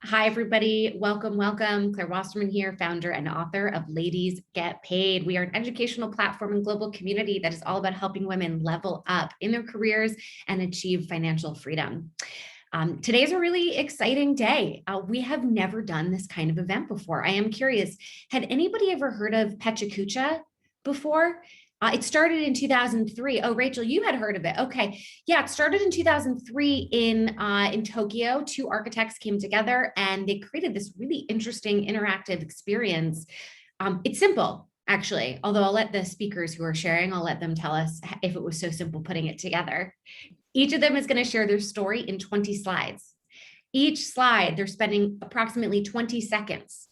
Hi, everybody. Welcome, welcome. Claire Wasserman here, founder and author of Ladies Get Paid. We are an educational platform and global community that is all about helping women level up in their careers and achieve financial freedom. Today is a really exciting day. We have never done this kind of event before. I am curious, had anybody ever heard of PechaKucha before? It started in 2003. Oh, Rachel, you had heard of it. Okay. Yeah, it started in 2003 in Tokyo. Two architects came together and they created this really interesting interactive experience. It's simple, actually, although I'll let the speakers who are sharing, I'll let them tell us if it was so simple putting it together. Each of them is going to share their story in 20 slides. Each slide, they're spending approximately 20 seconds.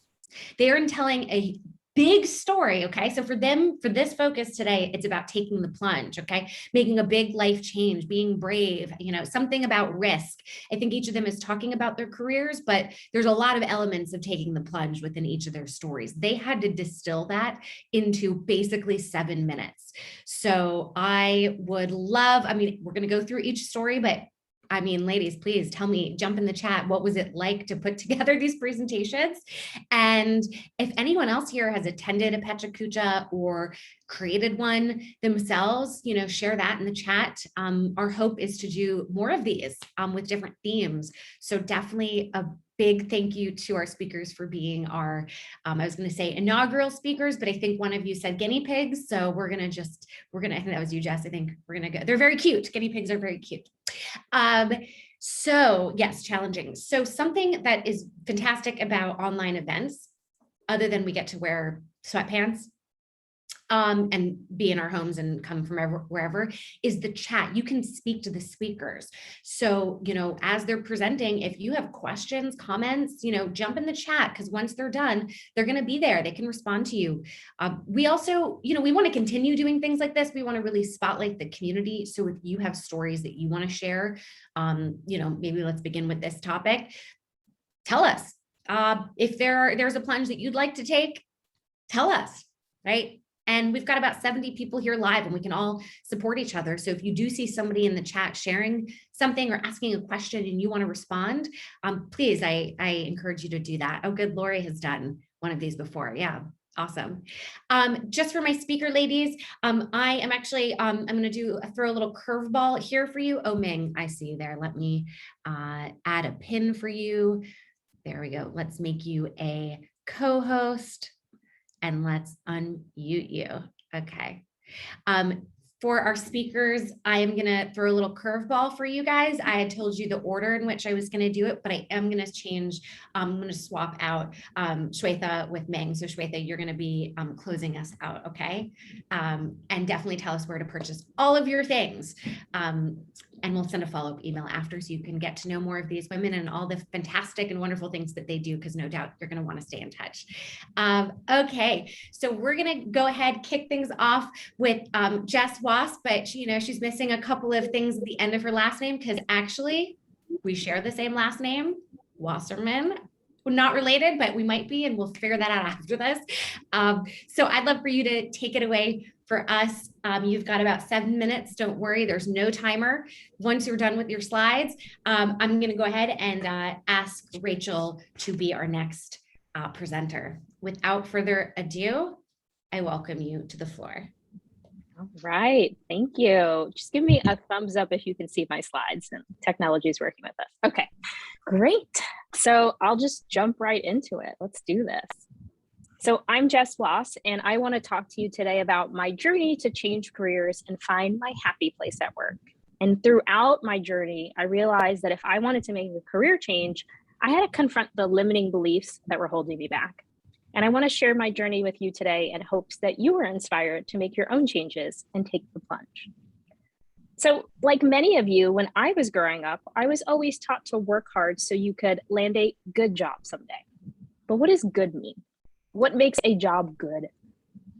They are telling a big story, okay? So for them, for this focus today, it's about taking the plunge, okay? Making a big life change, being brave, something about risk. I think each of them is talking about their careers, but there's a lot of elements of taking the plunge within each of their stories. They had to distill that into basically 7 minutes. So I would love, we're gonna go through each story, but ladies, please tell me, jump in the chat. What was it like to put together these presentations? And if anyone else here has attended a PechaKucha or created one themselves, share that in the chat. Our hope is to do more of these with different themes. So definitely a big thank you to our speakers for being our, I was going to say inaugural speakers, but I think one of you said guinea pigs. So I think that was you, Jess. I think we're going to go. They're very cute. Guinea pigs are very cute. So yes, challenging. So something that is fantastic about online events, other than we get to wear sweatpants, and be in our homes and come from wherever, is the chat. You can speak to the speakers. So, as they're presenting, if you have questions, comments, jump in the chat, because once they're done, they're going to be there. They can respond to you. We also, we want to continue doing things like this. We want to really spotlight the community. So if you have stories that you want to share, maybe let's begin with this topic. Tell us if there's a plunge that you'd like to take, tell us, right? And we've got about 70 people here live and we can all support each other. So if you do see somebody in the chat sharing something or asking a question and you want to respond, please, I encourage you to do that. Oh, good. Lori has done one of these before. Yeah. Awesome. Just for my speaker ladies, I am actually, I'm going to throw a little curveball here for you. Oh, Ming, I see you there. Let me add a pin for you. There we go. Let's make you a co-host. And let's unmute you. Okay. For our speakers, I am going to throw a little curveball for you guys. I had told you the order in which I was going to do it, but I am going to change. I'm going to swap out Shweta with Ming. So Shweta, you're going to be closing us out, okay? And definitely tell us where to purchase all of your things. And we'll send a follow-up email after so you can get to know more of these women and all the fantastic and wonderful things that they do, because no doubt you're going to want to stay in touch. Okay, so we're going to go ahead, kick things off with Jess Wasp, but she's missing a couple of things at the end of her last name, because actually we share the same last name, Wasserman. We're not related, but we might be, and we'll figure that out after this. So I'd love for you to take it away for us. You've got about 7 minutes. Don't worry, there's no timer. Once you're done with your slides, I'm going to go ahead and ask Rachel to be our next presenter. Without further ado, I welcome you to the floor. All right, thank you. Just give me a thumbs up if you can see my slides, and technology is working with us. Okay, great. So I'll just jump right into it. Let's do this. So I'm Jess Bloss, and I want to talk to you today about my journey to change careers and find my happy place at work. And throughout my journey, I realized that if I wanted to make a career change, I had to confront the limiting beliefs that were holding me back. And I want to share my journey with you today in hopes that you are inspired to make your own changes and take the plunge. So like many of you, when I was growing up, I was always taught to work hard so you could land a good job someday. But what does good mean? What makes a job good?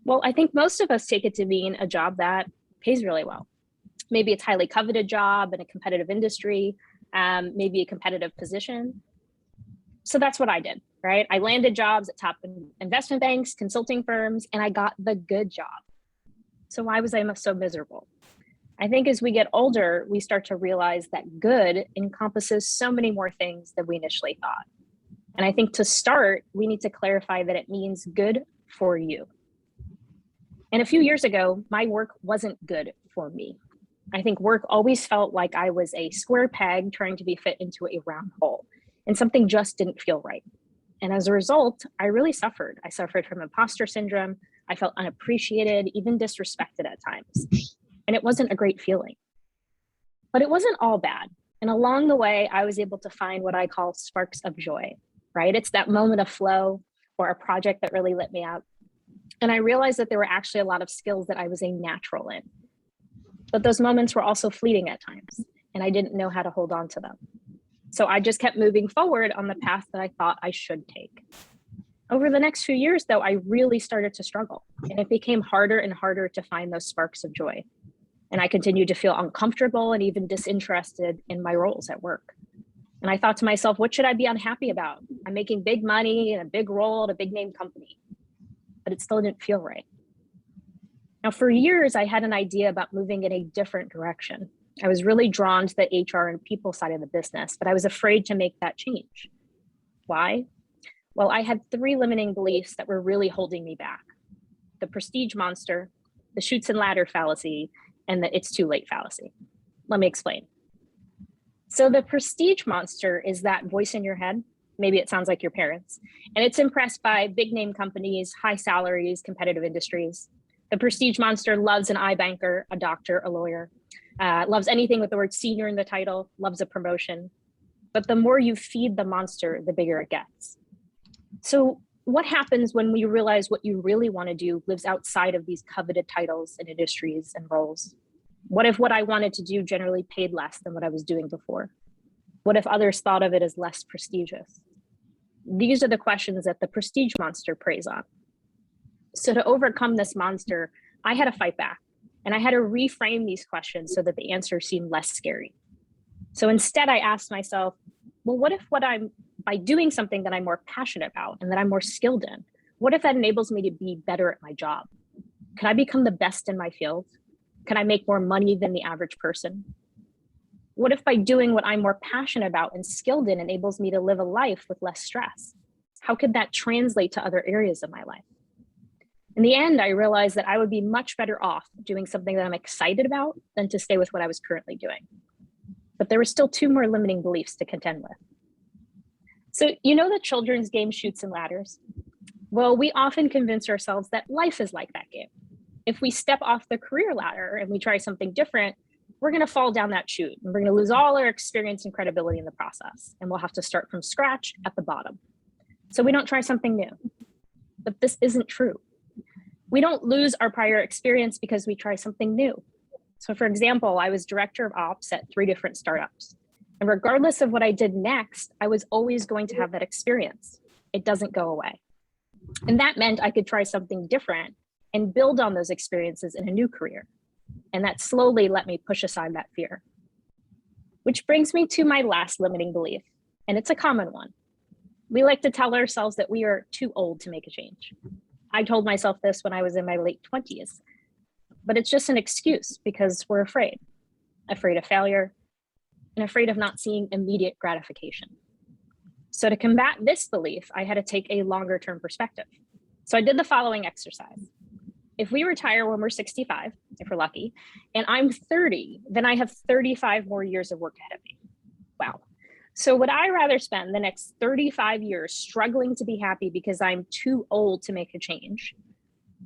Well, I think most of us take it to mean a job that pays really well. Maybe it's a highly coveted job in a competitive industry, maybe a competitive position. So that's what I did, right? I landed jobs at top investment banks, consulting firms, and I got the good job. So why was I so miserable? I think as we get older, we start to realize that good encompasses so many more things than we initially thought. And I think to start, we need to clarify that it means good for you. And a few years ago, my work wasn't good for me. I think work always felt like I was a square peg trying to be fit into a round hole, and something just didn't feel right. And as a result, I really suffered. I suffered from imposter syndrome. I felt unappreciated, even disrespected at times. And it wasn't a great feeling. But it wasn't all bad. And along the way, I was able to find what I call sparks of joy, right? It's that moment of flow or a project that really lit me up. And I realized that there were actually a lot of skills that I was a natural in. But those moments were also fleeting at times, and I didn't know how to hold on to them. So I just kept moving forward on the path that I thought I should take. Over the next few years, though, I really started to struggle, and it became harder and harder to find those sparks of joy. And I continued to feel uncomfortable and even disinterested in my roles at work. And I thought to myself, what should I be unhappy about? I'm making big money in a big role at a big name company, but it still didn't feel right. Now, for years, I had an idea about moving in a different direction. I was really drawn to the HR and people side of the business, but I was afraid to make that change. Why? Well, I had 3 limiting beliefs that were really holding me back: the prestige monster, the chutes and ladder fallacy, and the it's too late fallacy. Let me explain. So the prestige monster is that voice in your head. Maybe it sounds like your parents, and it's impressed by big name companies, high salaries, competitive industries. The prestige monster loves an iBanker, a doctor, a lawyer, loves anything with the word senior in the title, loves a promotion. But the more you feed the monster, the bigger it gets. So what happens when we realize what you really want to do lives outside of these coveted titles and industries and roles? What if what I wanted to do generally paid less than what I was doing before? What if others thought of it as less prestigious? These are the questions that the prestige monster preys on. So to overcome this monster, I had to fight back, and I had to reframe these questions so that the answer seemed less scary. So instead, I asked myself, well, what if by doing something that I'm more passionate about and that I'm more skilled in, what if that enables me to be better at my job? Can I become the best in my field? Can I make more money than the average person? What if by doing what I'm more passionate about and skilled in enables me to live a life with less stress? How could that translate to other areas of my life? In the end, I realized that I would be much better off doing something that I'm excited about than to stay with what I was currently doing. But there were still 2 more limiting beliefs to contend with. So you know the children's game Chutes and Ladders? Well, we often convince ourselves that life is like that game. If we step off the career ladder and we try something different, we're going to fall down that chute, and we're going to lose all our experience and credibility in the process, and we'll have to start from scratch at the bottom. So we don't try something new. But this isn't true. We don't lose our prior experience because we try something new. So for example, I was director of ops at 3 different startups. And regardless of what I did next, I was always going to have that experience. It doesn't go away. And that meant I could try something different and build on those experiences in a new career. And that slowly let me push aside that fear. Which brings me to my last limiting belief, and it's a common one. We like to tell ourselves that we are too old to make a change. I told myself this when I was in my late 20s, but it's just an excuse because we're afraid of failure, and afraid of not seeing immediate gratification. So to combat this belief, I had to take a longer term perspective. So I did the following exercise. If we retire when we're 65, if we're lucky, and I'm 30, then I have 35 more years of work ahead of me. Wow. So would I rather spend the next 35 years struggling to be happy because I'm too old to make a change?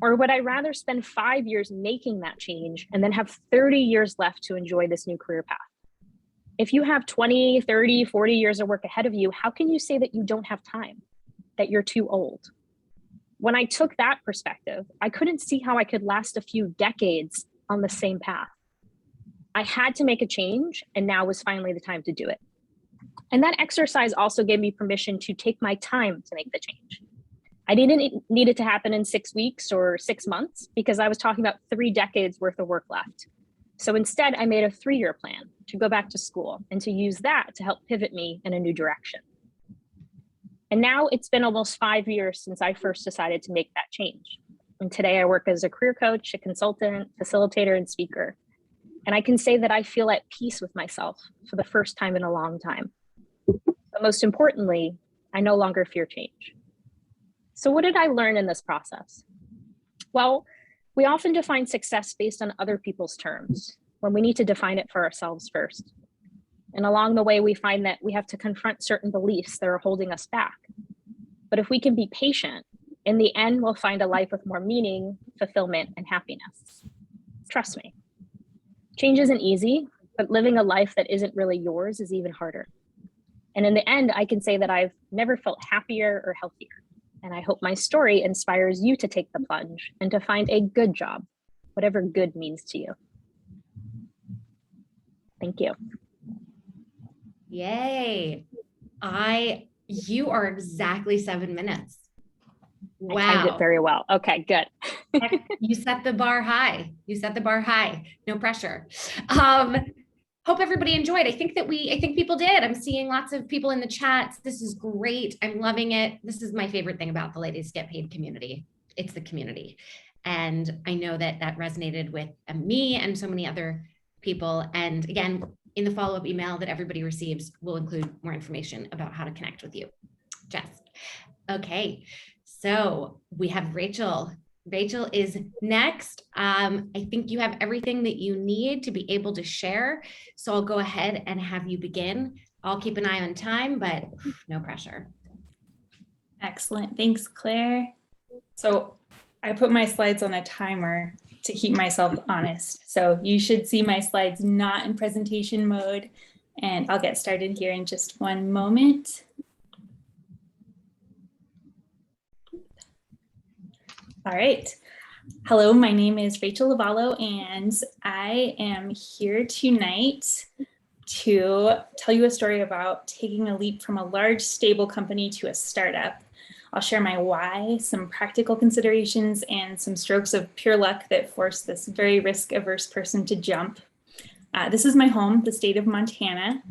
Or would I rather spend 5 years making that change and then have 30 years left to enjoy this new career path? If you have 20, 30, 40 years of work ahead of you, how can you say that you don't have time, that you're too old? When I took that perspective, I couldn't see how I could last a few decades on the same path. I had to make a change, and now was finally the time to do it. And that exercise also gave me permission to take my time to make the change. I didn't need it to happen in 6 weeks or 6 months because I was talking about 3 decades worth of work left. So instead, I made a 3-year plan to go back to school and to use that to help pivot me in a new direction. And now it's been almost 5 years since I first decided to make that change. And today I work as a career coach, a consultant, facilitator, and speaker. And I can say that I feel at peace with myself for the first time in a long time. But most importantly, I no longer fear change. So what did I learn in this process? Well, we often define success based on other people's terms when we need to define it for ourselves first. And along the way, we find that we have to confront certain beliefs that are holding us back. But if we can be patient, in the end, we'll find a life with more meaning, fulfillment, and happiness. Trust me. Change isn't easy, but living a life that isn't really yours is even harder. And in the end, I can say that I've never felt happier or healthier. And I hope my story inspires you to take the plunge and to find a good job, whatever good means to you. Thank you. Yay. You are exactly 7 minutes. Wow. I timed it very well. Okay, good. You set the bar high. You set the bar high. No pressure. Hope everybody enjoyed. I think people did. I'm seeing lots of people in the chat. This is great. I'm loving it. This is my favorite thing about the Ladies Get Paid community. It's the community. And I know that resonated with me and so many other people. And again, in the follow-up email that everybody receives, we'll include more information about how to connect with you. Jess. Okay. So we have Rachel. Rachel is next. I think you have everything that you need to be able to share. So I'll go ahead and have you begin. I'll keep an eye on time, but no pressure. Excellent. Thanks, Claire. So I put my slides on a timer to keep myself honest. So you should see my slides not in presentation mode, and I'll get started here in just one moment. All right. Hello, my name is Rachel Lavallo, and I am here tonight to tell you a story about taking a leap from a large, stable company to a startup. I'll share my why, some practical considerations, and some strokes of pure luck that forced this very risk-averse person to jump. This is my home, the state of Montana.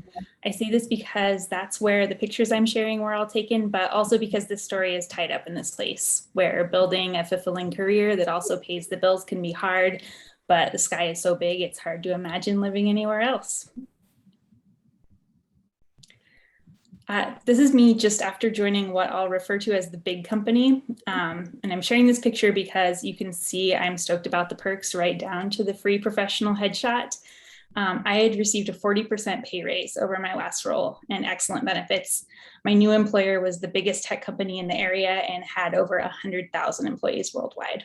I say this because that's where the pictures I'm sharing were all taken, but also because this story is tied up in this place where building a fulfilling career that also pays the bills can be hard, but the sky is so big, it's hard to imagine living anywhere else. This is me just after joining what I'll refer to as the big company. And I'm sharing this picture because you can see I'm stoked about the perks right down to the free professional headshot. I had received a 40% pay raise over my last role and excellent benefits. My new employer was the biggest tech company in the area and had over 100,000 employees worldwide.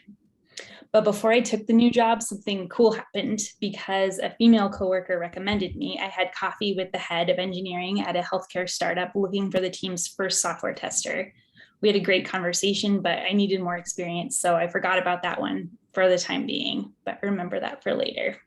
But before I took the new job, something cool happened because a female coworker recommended me. I had coffee with the head of engineering at a healthcare startup looking for the team's first software tester. We had a great conversation, but I needed more experience, so I forgot about that one for the time being, but remember that for later.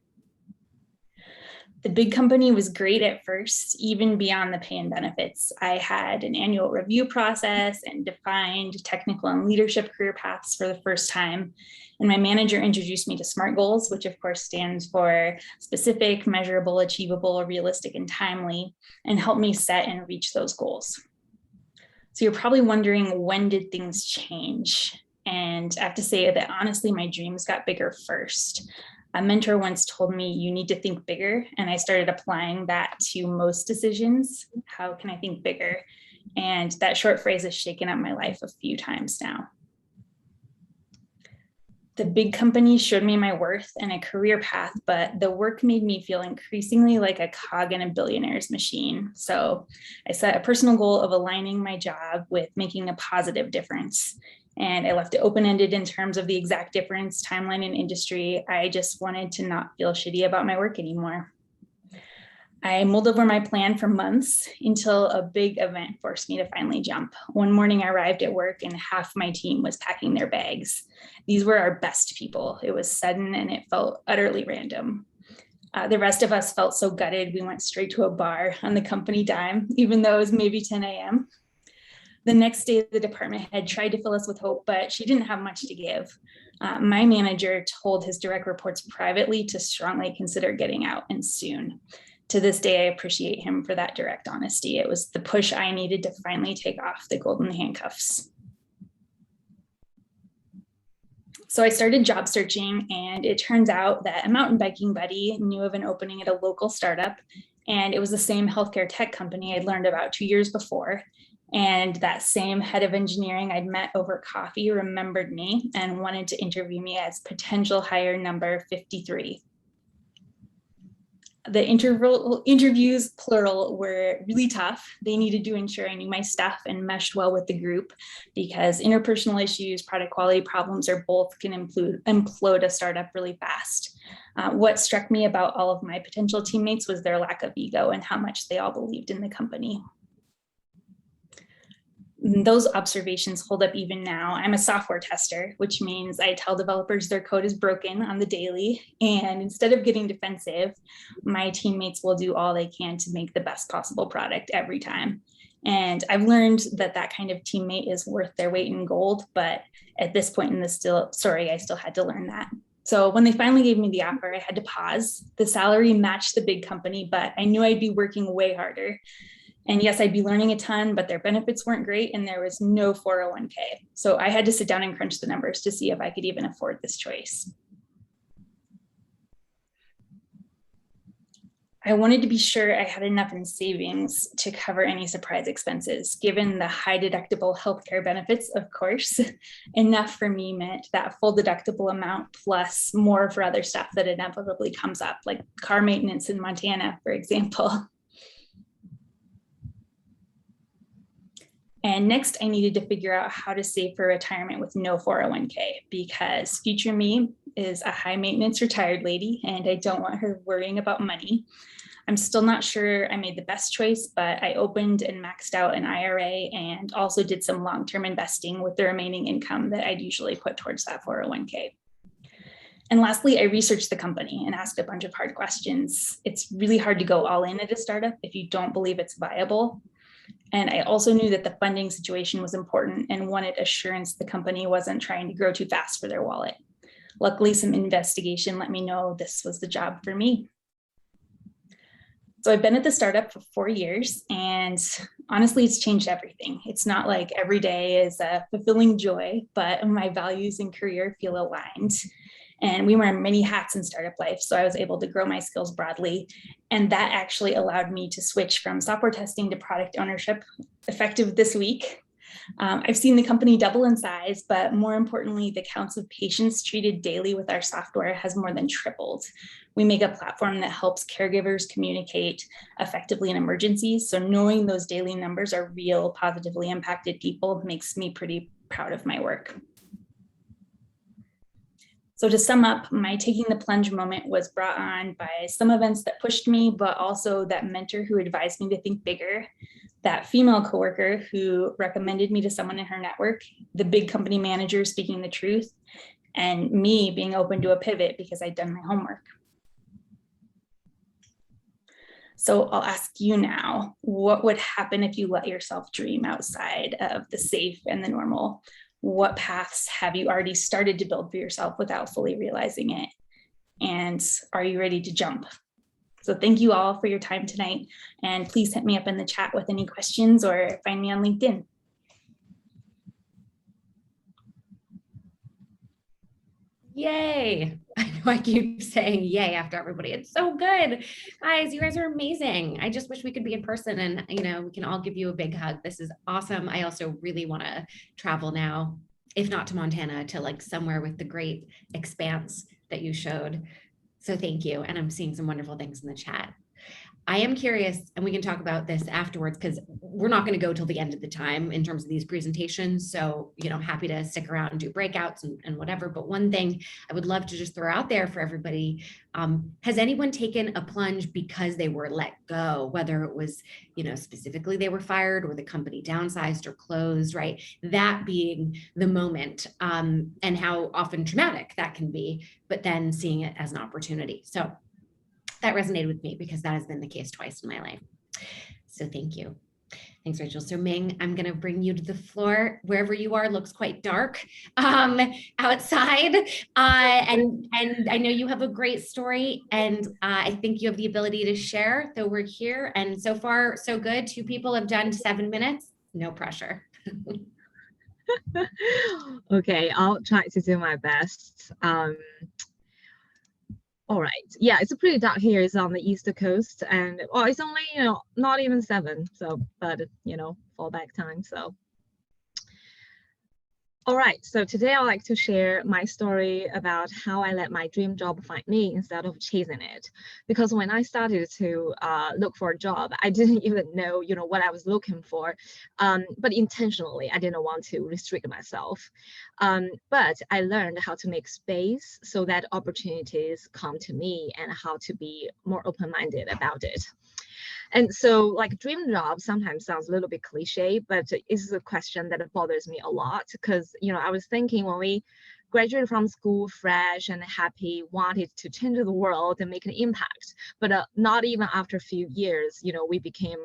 The big company was great at first, even beyond the pay and benefits. I had an annual review process and defined technical and leadership career paths for the first time. And my manager introduced me to SMART goals, which of course stands for specific, measurable, achievable, realistic, and timely, and helped me set and reach those goals. So you're probably wondering, when did things change? And I have to say that honestly, my dreams got bigger first. A mentor once told me, you need to think bigger. And I started applying that to most decisions. How can I think bigger? And that short phrase has shaken up my life a few times now. The big company showed me my worth and a career path, but the work made me feel increasingly like a cog in a billionaire's machine. So I set a personal goal of aligning my job with making a positive difference. And I left it open-ended in terms of the exact difference, timeline, and industry. I just wanted to not feel shitty about my work anymore. I mulled over my plan for months until a big event forced me to finally jump. One morning I arrived at work and half my team was packing their bags. These were our best people. It was sudden and it felt utterly random. The rest of us felt so gutted, we went straight to a bar on the company dime, even though it was maybe 10 a.m. The next day, the department head tried to fill us with hope, but she didn't have much to give. My manager told his direct reports privately to strongly consider getting out, and soon. To this day, I appreciate him for that direct honesty. It was the push I needed to finally take off the golden handcuffs. So I started job searching, and it turns out that a mountain biking buddy knew of an opening at a local startup, and it was the same healthcare tech company I'd learned about 2 years before. And that same head of engineering I'd met over coffee remembered me and wanted to interview me as potential hire number 53. The interviews, plural, were really tough. They needed to ensure I knew my stuff and meshed well with the group, because interpersonal issues, product quality problems, or both can implode a startup really fast. What struck me about all of my potential teammates was their lack of ego and how much they all believed in the company. Those observations hold up even now. I'm a software tester, which means I tell developers their code is broken on the daily. And instead of getting defensive, my teammates will do all they can to make the best possible product every time. And I've learned that that kind of teammate is worth their weight in gold. But at this point in the story, I still had to learn that. So when they finally gave me the offer, I had to pause. The salary matched the big company, but I knew I'd be working way harder. And yes, I'd be learning a ton, but their benefits weren't great and there was no 401k. So I had to sit down and crunch the numbers to see if I could even afford this choice. I wanted to be sure I had enough in savings to cover any surprise expenses. Given the high deductible healthcare benefits, of course, enough for me meant that full deductible amount plus more for other stuff that inevitably comes up, like car maintenance in Montana, for example. And next, I needed to figure out how to save for retirement with no 401k, because future me is a high maintenance retired lady and I don't want her worrying about money. I'm still not sure I made the best choice, but I opened and maxed out an IRA and also did some long-term investing with the remaining income that I'd usually put towards that 401k. And lastly, I researched the company and asked a bunch of hard questions. It's really hard to go all in at a startup if you don't believe it's viable. And I also knew that the funding situation was important and wanted assurance the company wasn't trying to grow too fast for their wallet. Luckily, some investigation let me know this was the job for me. So I've been at the startup for 4 years, and honestly, it's changed everything. It's not like every day is a fulfilling joy, but my values and career feel aligned. And we wear many hats in startup life, so I was able to grow my skills broadly. And that actually allowed me to switch from software testing to product ownership, effective this week. I've seen the company double in size, but more importantly, the counts of patients treated daily with our software has more than tripled. We make a platform that helps caregivers communicate effectively in emergencies. So knowing those daily numbers are real, positively impacted people makes me pretty proud of my work. So to sum up, my taking the plunge moment was brought on by some events that pushed me, but also that mentor who advised me to think bigger, that female coworker who recommended me to someone in her network, the big company manager speaking the truth, and me being open to a pivot because I'd done my homework. So I'll ask you now, what would happen if you let yourself dream outside of the safe and the normal? What paths have you already started to build for yourself without fully realizing it? And are you ready to jump? So thank you all for your time tonight. And please hit me up in the chat with any questions or find me on LinkedIn. Yay. I know I keep saying yay after everybody. It's so good. Guys, you guys are amazing. I just wish we could be in person and, we can all give you a big hug. This is awesome. I also really want to travel now, if not to Montana, to like somewhere with the great expanse that you showed. So thank you. And I'm seeing some wonderful things in the chat. I am curious, and we can talk about this afterwards because we're not going to go till the end of the time in terms of these presentations. So, happy to stick around and do breakouts and whatever. But one thing I would love to just throw out there for everybody, has anyone taken a plunge because they were let go, whether it was, specifically they were fired or the company downsized or closed, right? That being the moment, and how often traumatic that can be, but then seeing it as an opportunity. So that resonated with me because that has been the case twice in my life. So thank you. Thanks, Rachel. So Ming, I'm going to bring you to the floor. Wherever you are looks quite dark outside. And I know you have a great story, and I think you have the ability to share. So we're here, and so far, so good. 2 people have done 7 minutes. No pressure. Okay, I'll try to do my best. All right. Yeah, it's pretty dark here. It's on the East Coast, and well, it's only, not even 7. So, but fallback time. So, all right. So today I'd like to share my story about how I let my dream job find me instead of chasing it. Because when I started to look for a job, I didn't even know, what I was looking for. But intentionally, I didn't want to restrict myself. But I learned how to make space so that opportunities come to me and how to be more open-minded about it. And so, like, dream job sometimes sounds a little bit cliche, but it's a question that bothers me a lot because, I was thinking when we graduated from school fresh and happy, wanted to change the world and make an impact. But not even after a few years, we became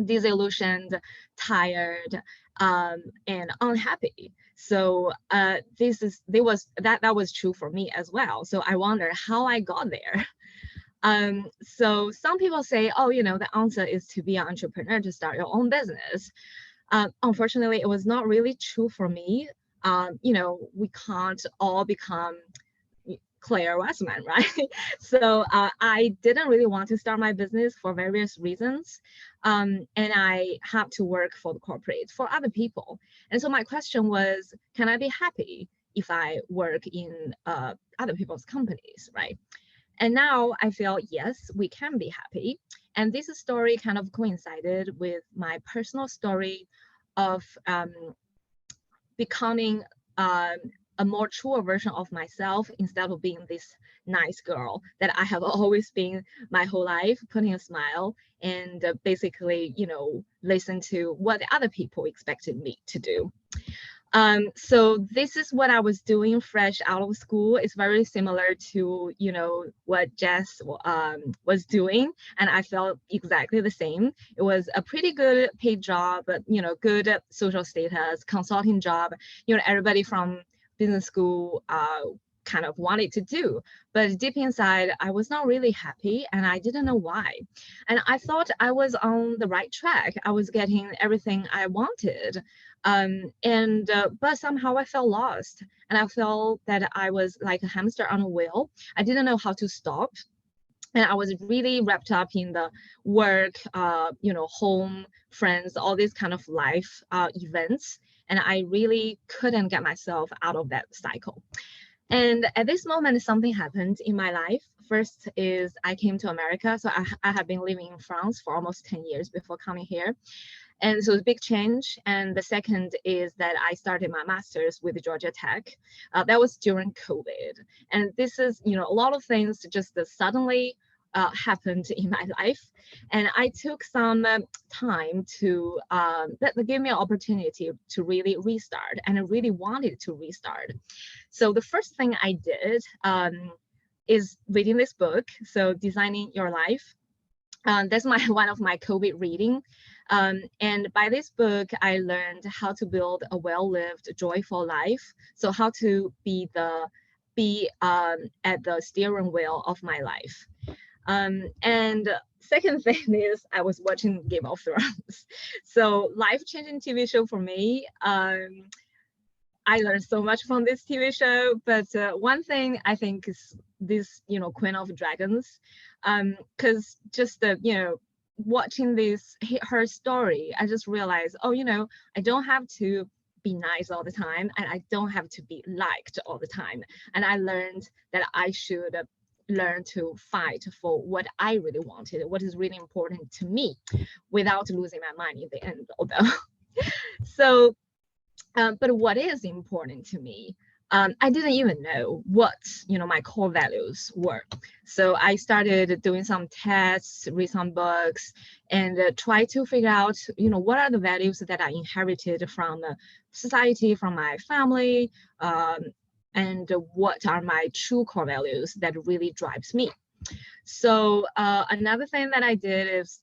disillusioned, tired, and unhappy. So that was true for me as well. So I wonder how I got there. So some people say, oh, the answer is to be an entrepreneur, to start your own business. Unfortunately, it was not really true for me. We can't all become Claire Westman, right? So I didn't really want to start my business for various reasons. And I have to work for the corporate, for other people. And so my question was, can I be happy if I work in other people's companies, right? And now I feel, yes, we can be happy. And this story kind of coincided with my personal story of becoming a more truer version of myself instead of being this nice girl that I have always been my whole life, putting a smile and basically, listen to what the other people expected me to do. So this is what I was doing fresh out of school. It's very similar to, what Jess was doing. And I felt exactly the same. It was a pretty good paid job, but, good social status, consulting job, everybody from business school kind of wanted to do. But deep inside, I was not really happy and I didn't know why. And I thought I was on the right track. I was getting everything I wanted. But somehow I felt lost and I felt that I was like a hamster on a wheel. I didn't know how to stop. And I was really wrapped up in the work, home, friends, all these kind of life events. And I really couldn't get myself out of that cycle. And at this moment, something happened in my life. First is I came to America. So I have been living in France for almost 10 years before coming here. And so it's a big change. And the second is that I started my master's with Georgia Tech. That was during COVID. And this is, a lot of things just suddenly happened in my life. And I took some time to, that gave me an opportunity to really restart. And I really wanted to restart. So the first thing I did is reading this book. So Designing Your Life. That's one of my COVID reading. And by this book, I learned how to build a well-lived, joyful life. So how to be at the steering wheel of my life. And second thing is I was watching Game of Thrones. So life-changing TV show for me. I learned so much from this TV show, but one thing I think is this, Queen of Dragons, because just watching her story, I just realized, I don't have to be nice all the time, and I don't have to be liked all the time. And I learned that I should learn to fight for what I really wanted, what is really important to me, without losing my mind in the end, although. So. But what is important to me, I didn't even know what my core values were. So I started doing some tests, read some books, and try to figure out what are the values that I inherited from society, from my family, and what are my true core values that really drives me. So another thing that I did is,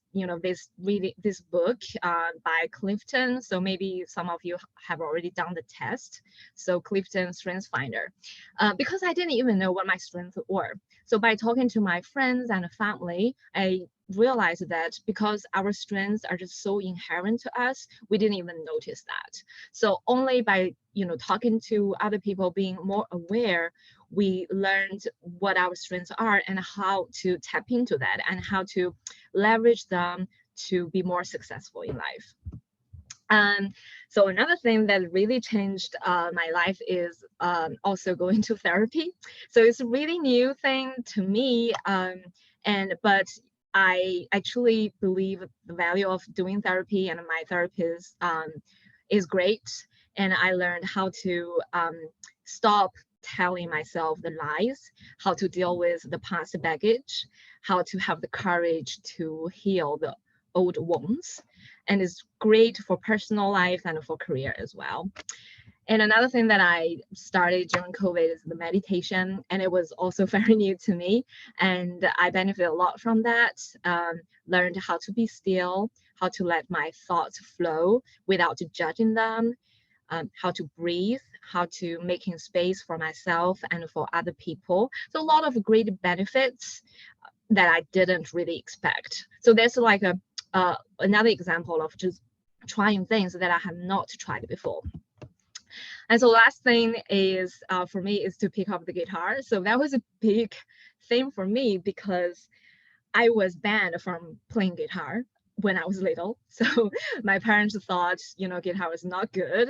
this book by Clifton. So maybe some of you have already done the test. So Clifton Strengths Finder, because I didn't even know what my strengths were. So by talking to my friends and family, I realized that because our strengths are just so inherent to us, we didn't even notice that. So only by talking to other people, being more aware, we learned what our strengths are and how to tap into that and how to leverage them to be more successful in life. So another thing that really changed my life is also going to therapy. So it's a really new thing to me, but I truly believe the value of doing therapy, and my therapist is great. And I learned how to stop telling myself the lies, how to deal with the past baggage, how to have the courage to heal the old wounds. And it's great for personal life and for career as well. And another thing that I started during COVID is the meditation, and it was also very new to me, and I benefit a lot from that. Learned how to be still, how to let my thoughts flow without judging them, how to breathe, how to making space for myself and for other people. So a lot of great benefits that I didn't really expect. So there's like another example of just trying things that I have not tried before. And so last thing is for me is to pick up the guitar. So that was a big thing for me because I was banned from playing guitar when I was little. So my parents thought, guitar was not good,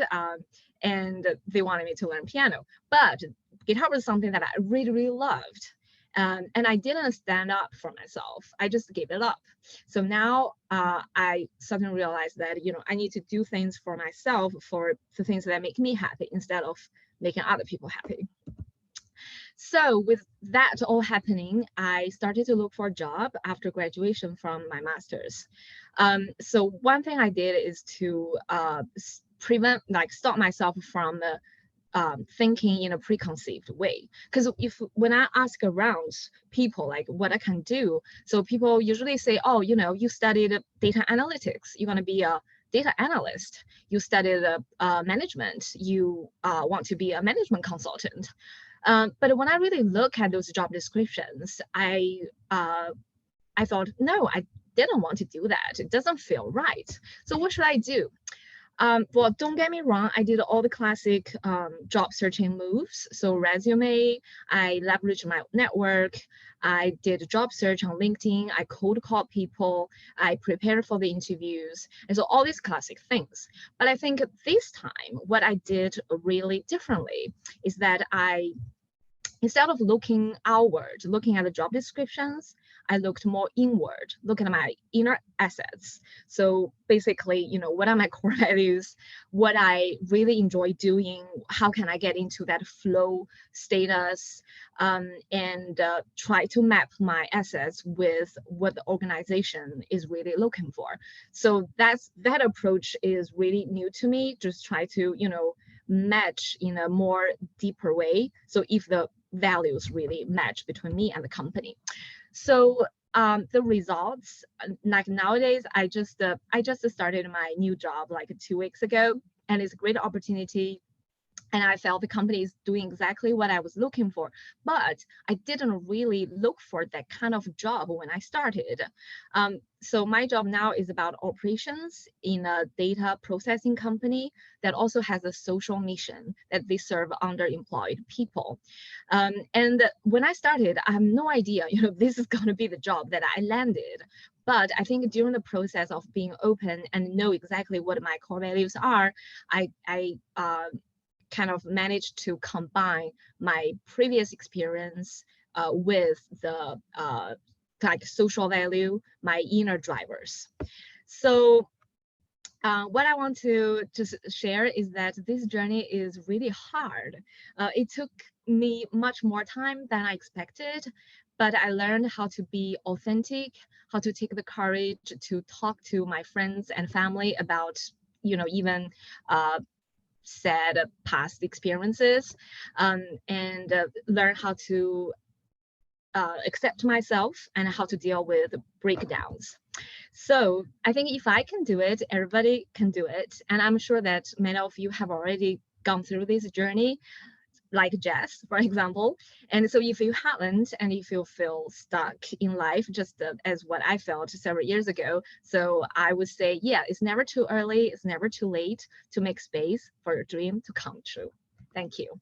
and they wanted me to learn piano. But guitar was something that I really, really loved. And I didn't stand up for myself. I just gave it up. So now I suddenly realized that, I need to do things for myself, for the things that make me happy instead of making other people happy. So with that all happening, I started to look for a job after graduation from my master's. So one thing I did is to stop myself from thinking in a preconceived way. Because when I ask around people like what I can do, so people usually say, oh, you studied data analytics, you're going to be a data analyst. You studied management, you want to be a management consultant. But when I really look at those job descriptions, I thought, no, I didn't want to do that. It doesn't feel right. So what should I do? Well, don't get me wrong, I did all the classic job searching moves. So resume, I leveraged my network, I did a job search on LinkedIn, I cold called people, I prepared for the interviews, and so all these classic things. But I think this time, what I did really differently is that instead of looking outward, looking at the job descriptions, I looked more inward, looking at my inner assets. So basically, what are my core values, what I really enjoy doing, how can I get into that flow status, and try to map my assets with what the organization is really looking for. So that approach is really new to me, just try to, match in a more deeper way. So if the values really match between me and the company. So the results, like nowadays, I just started my new job like 2 weeks ago, and it's a great opportunity. And I felt the company is doing exactly what I was looking for, but I didn't really look for that kind of job when I started. So my job now is about operations in a data processing company that also has a social mission that they serve underemployed people. And when I started, I have no idea, this is going to be the job that I landed. But I think during the process of being open and know exactly what my core values are, I kind of managed to combine my previous experience with the like social value, my inner drivers. So what I want to just share is that this journey is really hard. It took me much more time than I expected, but I learned how to be authentic, how to take the courage to talk to my friends and family about, even sad past experiences, and learn how to accept myself and how to deal with breakdowns. So I think if I can do it, everybody can do it. And I'm sure that many of you have already gone through this journey, like Jess, for example. And so if you haven't, and if you feel stuck in life, just as what I felt several years ago, so I would say, yeah, it's never too early, it's never too late to make space for your dream to come true. Thank you.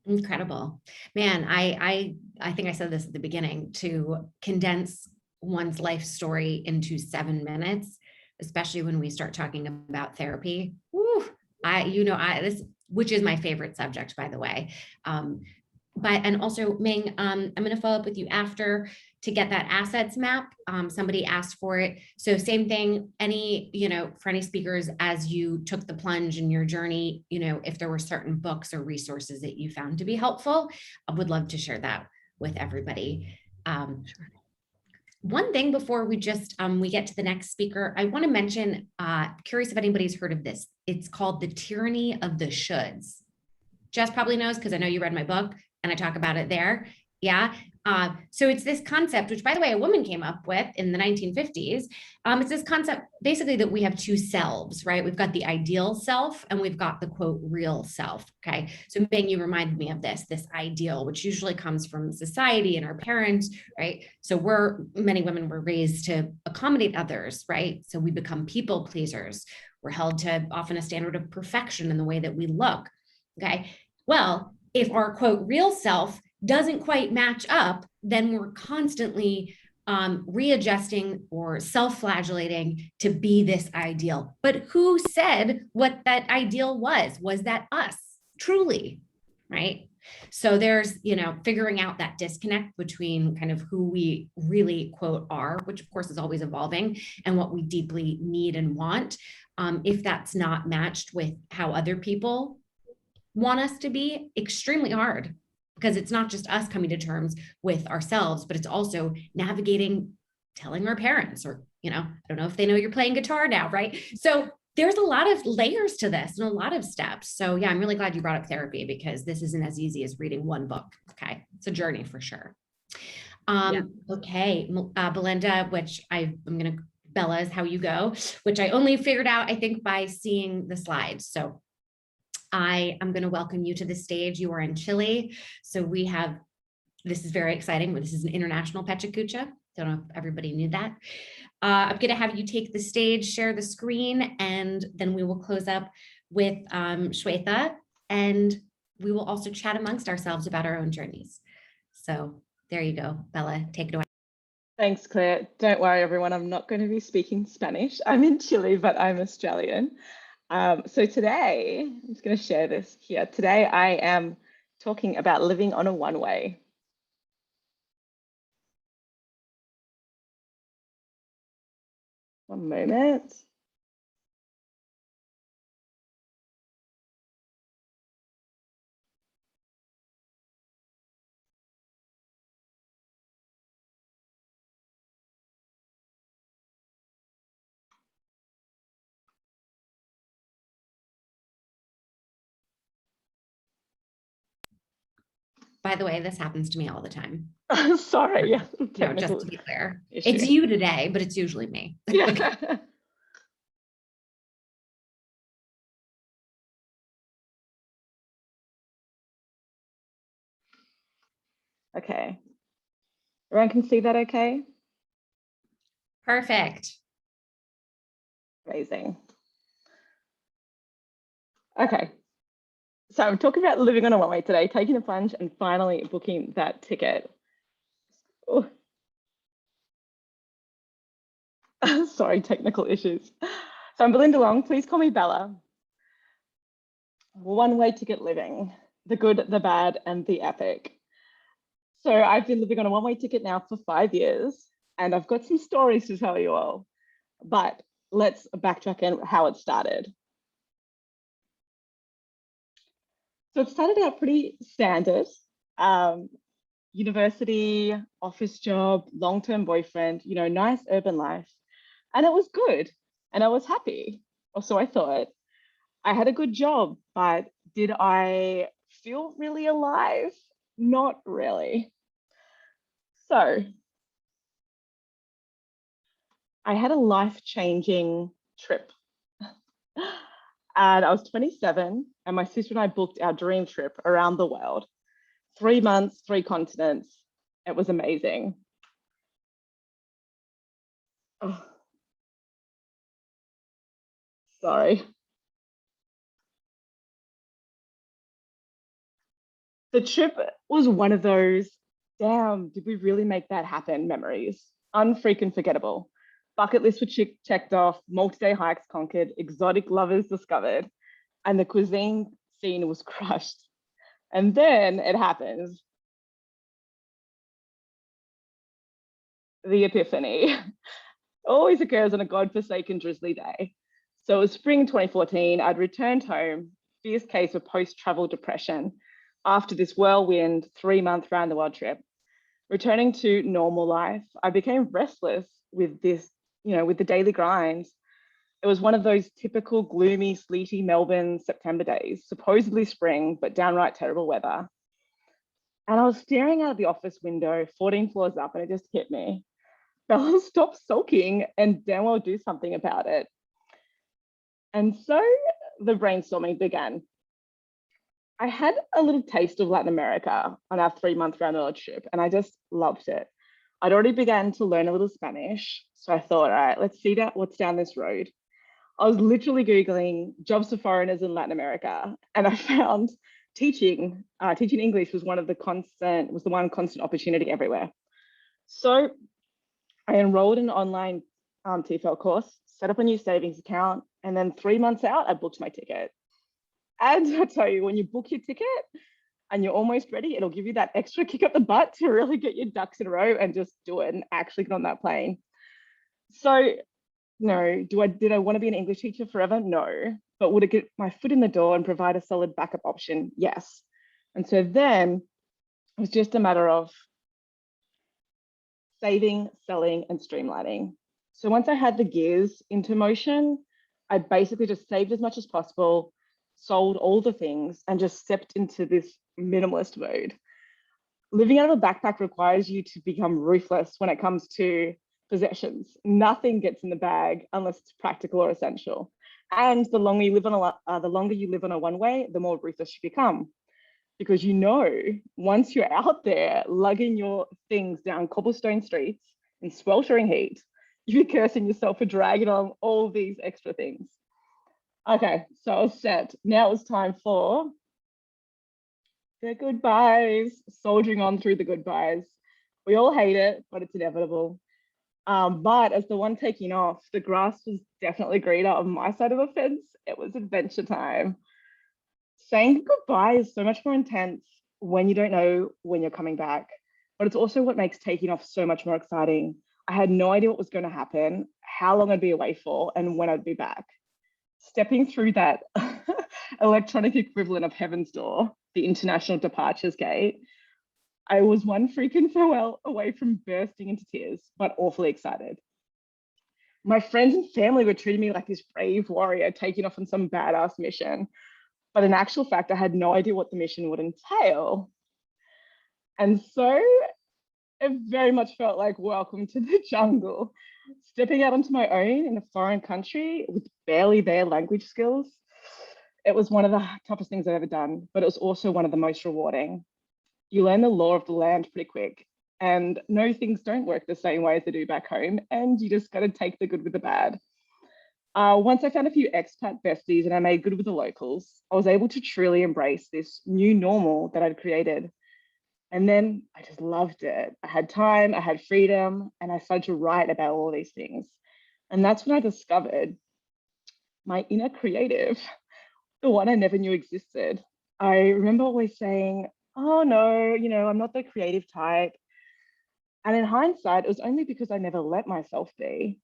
Incredible. Man, I think I said this at the beginning, to condense one's life story into 7 minutes, especially when we start talking about therapy. Woo, this, which is my favorite subject, by the way. And also, Ming, I'm going to follow up with you after to get that assets map. Somebody asked for it. So same thing, for any speakers, as you took the plunge in your journey, if there were certain books or resources that you found to be helpful, I would love to share that with everybody. Sure. One thing before we we get to the next speaker, I want to mention, curious if anybody's heard of this. It's called The Tyranny of the Shoulds. Jess probably knows because I know you read my book and I talk about it there. Yeah. So it's this concept, which by the way, a woman came up with in the 1950s. It's this concept basically that we have two selves, right? We've got the ideal self and we've got the quote, real self. Okay. So Bing, you reminded me of this ideal, which usually comes from society and our parents, right? So many women were raised to accommodate others, right? So we become people pleasers. We're held to often a standard of perfection in the way that we look. Okay. Well, if our quote, real self doesn't quite match up, then we're constantly readjusting or self-flagellating to be this ideal. But who said what that ideal was? Was that us? Truly, right? So there's, figuring out that disconnect between kind of who we really quote are, which of course is always evolving, and what we deeply need and want. If that's not matched with how other people want us to be, extremely hard, because it's not just us coming to terms with ourselves, but it's also navigating telling our parents, or, I don't know if they know you're playing guitar now, right? So there's a lot of layers to this and a lot of steps. So yeah, I'm really glad you brought up therapy, because this isn't as easy as reading one book. Okay. It's a journey for sure. Okay. Belinda, Bella is how you go, which I only figured out, I think, by seeing the slides. So I am going to welcome you to the stage. You are in Chile. So this is very exciting. This is an international PechaKucha. Don't know if everybody knew that. I'm going to have you take the stage, share the screen, and then we will close up with Shweta, and we will also chat amongst ourselves about our own journeys. So there you go. Bella, take it away. Thanks, Claire. Don't worry, everyone. I'm not going to be speaking Spanish. I'm in Chile, but I'm Australian. So today, I'm just going to share this here. Today, I am talking about living on a one-way. One moment. By the way, this happens to me all the time. Sorry, yeah. No, just to be clear. Issue. It's you today, but it's usually me. Yeah. Okay. Everyone can see that okay? Perfect. Amazing. Okay. So I'm talking about living on a one-way today, taking the plunge and finally booking that ticket. Oh. Sorry, technical issues. So I'm Belinda Long, please call me Bella. One-way ticket living, the good, the bad, and the epic. So I've been living on a one-way ticket now for 5 years, and I've got some stories to tell you all, but let's backtrack on how it started. So it started out pretty standard. University, office job, long-term boyfriend, nice urban life. And it was good. And I was happy. Or so I thought. I had a good job, but did I feel really alive? Not really. So I had a life-changing trip. And I was 27, and my sister and I booked our dream trip around the world. 3 months, 3 continents. It was amazing. Oh. Sorry. The trip was one of those, damn, did we really make that happen memories? Unfreaking forgettable. Bucket list were checked off, multi-day hikes conquered, exotic lovers discovered, and the cuisine scene was crushed. And then it happens. The epiphany always occurs on a godforsaken drizzly day. So it was spring 2014. I'd returned home, fierce case of post-travel depression after this whirlwind 3-month round the world trip. Returning to normal life, I became restless with this, with the daily grind. It was one of those typical gloomy, sleety Melbourne September days, supposedly spring, but downright terrible weather. And I was staring out of the office window, 14 floors up, and it just hit me. Bella, stop sulking and damn well do something about it. And so the brainstorming began. I had a little taste of Latin America on our 3-month round the world trip, and I just loved it. I'd already begun to learn a little Spanish, so I thought, all right, let's see what's down this road. I was literally Googling jobs for foreigners in Latin America, and I found teaching English was the one constant opportunity everywhere. So I enrolled in an online TEFL course, set up a new savings account, and then 3 months out, I booked my ticket. And I tell you, when you book your ticket and you're almost ready, it'll give you that extra kick up the butt to really get your ducks in a row and just do it and actually get on that plane. So no, did I want to be an English teacher forever? No. But would it get my foot in the door and provide a solid backup option? Yes. And so then it was just a matter of saving, selling, and streamlining. So once I had the gears into motion, I basically just saved as much as possible, sold all the things, and just stepped into this minimalist mode. Living out of a backpack requires you to become ruthless when it comes to possessions. Nothing gets in the bag unless it's practical or essential. And the longer you live on a one-way, the more ruthless you become. Because once you're out there lugging your things down cobblestone streets in sweltering heat, you're cursing yourself for dragging on all these extra things. Okay, so I was set. Now it's time for the goodbyes, soldiering on through the goodbyes. We all hate it, but it's inevitable. But as the one taking off, the grass was definitely greener on my side of the fence. It was adventure time. Saying goodbye is so much more intense when you don't know when you're coming back, but it's also what makes taking off so much more exciting. I had no idea what was going to happen, how long I'd be away for, and when I'd be back. Stepping through that electronic equivalent of heaven's door, the international departures gate, I was one freaking farewell away from bursting into tears, but awfully excited. My friends and family were treating me like this brave warrior taking off on some badass mission. But in actual fact, I had no idea what the mission would entail. And so it very much felt like welcome to the jungle. Stepping out onto my own in a foreign country with barely their language skills, it was one of the toughest things I've ever done, but it was also one of the most rewarding. You learn the law of the land pretty quick, and no, things don't work the same way as they do back home, and you just got to take the good with the bad. Once I found a few expat besties and I made good with the locals, I was able to truly embrace this new normal that I'd created. And then I just loved it. I had time, I had freedom, and I started to write about all these things. And that's when I discovered my inner creative, the one I never knew existed. I remember always saying, oh no, I'm not the creative type. And in hindsight, it was only because I never let myself be.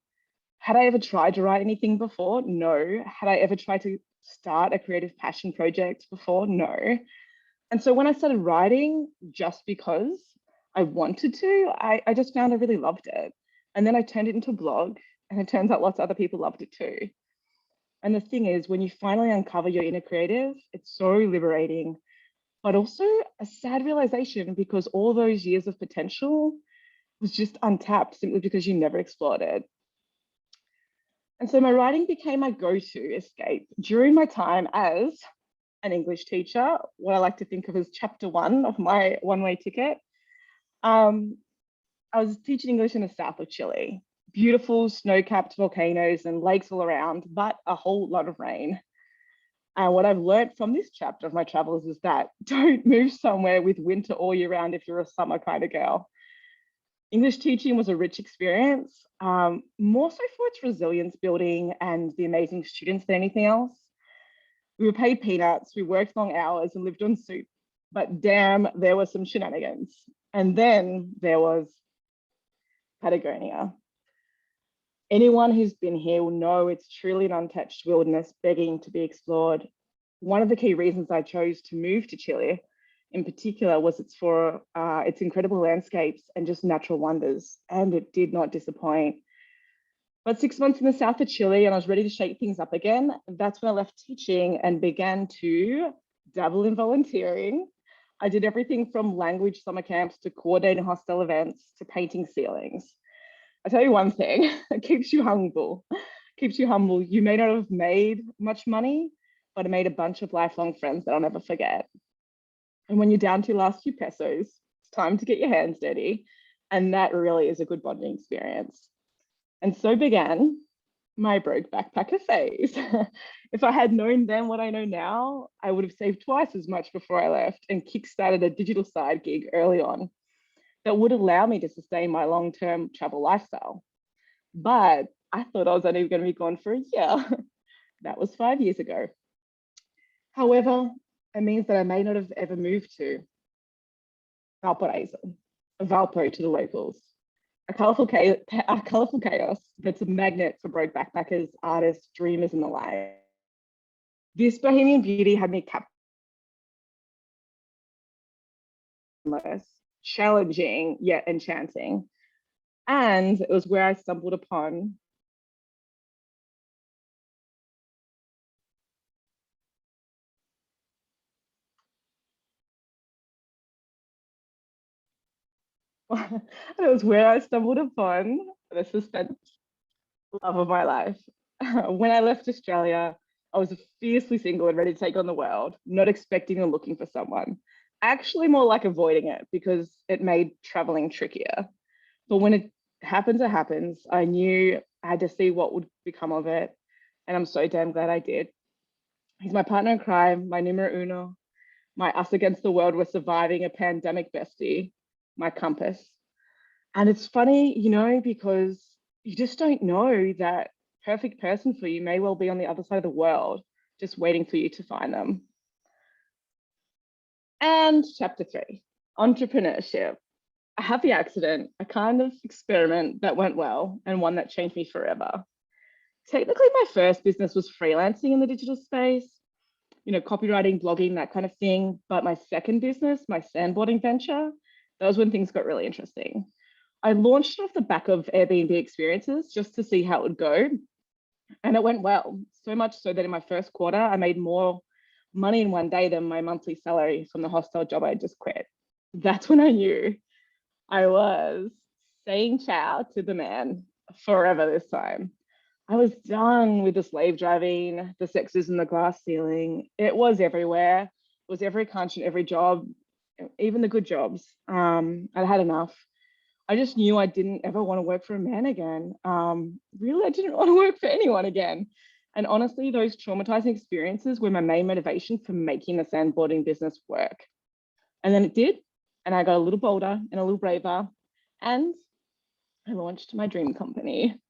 Had I ever tried to write anything before? No. Had I ever tried to start a creative passion project before? No. And so when I started writing just because I wanted to, I just found I really loved it. And then I turned it into a blog, and it turns out lots of other people loved it too. And the thing is, when you finally uncover your inner creative, it's so liberating, but also a sad realization because all those years of potential was just untapped simply because you never explored it. And so my writing became my go-to escape during my time as an English teacher, what I like to think of as chapter 1 of my one-way ticket. I was teaching English in the south of Chile. Beautiful snow-capped volcanoes and lakes all around, but a whole lot of rain. And what I've learned from this chapter of my travels is that don't move somewhere with winter all year round if you're a summer kind of girl. English teaching was a rich experience, more so for its resilience building and the amazing students than anything else. We were paid peanuts, we worked long hours and lived on soup, but damn, there were some shenanigans. And then there was Patagonia. Anyone who's been here will know it's truly an untouched wilderness begging to be explored. One of the key reasons I chose to move to Chile in particular was for its incredible landscapes and just natural wonders, and it did not disappoint. But 6 months in the south of Chile and I was ready to shake things up again. That's when I left teaching and began to dabble in volunteering. I did everything from language summer camps to coordinating hostel events to painting ceilings. I tell you one thing, it keeps you humble. Keeps you humble. You may not have made much money, but I made a bunch of lifelong friends that I'll never forget. And when you're down to your last few pesos, it's time to get your hands dirty. And that really is a good bonding experience. And so began my broke backpacker phase. If I had known then what I know now, I would have saved twice as much before I left and kickstarted a digital side gig early on that would allow me to sustain my long-term travel lifestyle. But I thought I was only going to be gone for a year. That was 5 years ago. However, it means that I may not have ever moved to Valparaiso, Valpo to the locals, a colourful chaos that's a magnet for broke backpackers, artists, dreamers, and the like. This bohemian beauty had me captivated, challenging yet enchanting. And it was where I stumbled upon the suspense love of my life. When I left Australia, I was fiercely single and ready to take on the world, not expecting or looking for someone. Actually, more like avoiding it because it made traveling trickier. But when it happens. I knew I had to see what would become of it. And I'm so damn glad I did. He's my partner in crime, my numero uno, my us against the world, we're surviving a pandemic bestie, my compass. And it's funny, because you just don't know that perfect person for you may well be on the other side of the world, just waiting for you to find them. And chapter 3, entrepreneurship. A happy accident, a kind of experiment that went well and one that changed me forever. Technically, my first business was freelancing in the digital space, copywriting, blogging, that kind of thing. But my second business, my sandboarding venture, that was when things got really interesting. I launched off the back of Airbnb experiences just to see how it would go. And it went well, so much so that in my first quarter, I made more money in one day than my monthly salary from the hostel job I just quit. That's when I knew I was saying ciao to the man forever this time. I was done with the slave driving, the sexism, the glass ceiling. It was everywhere. It was every country, every job, even the good jobs. I had enough. I just knew I didn't ever want to work for a man again. Really, I didn't want to work for anyone again. And honestly, those traumatizing experiences were my main motivation for making the sandboarding business work. And then it did. And I got a little bolder and a little braver. And I launched my dream company.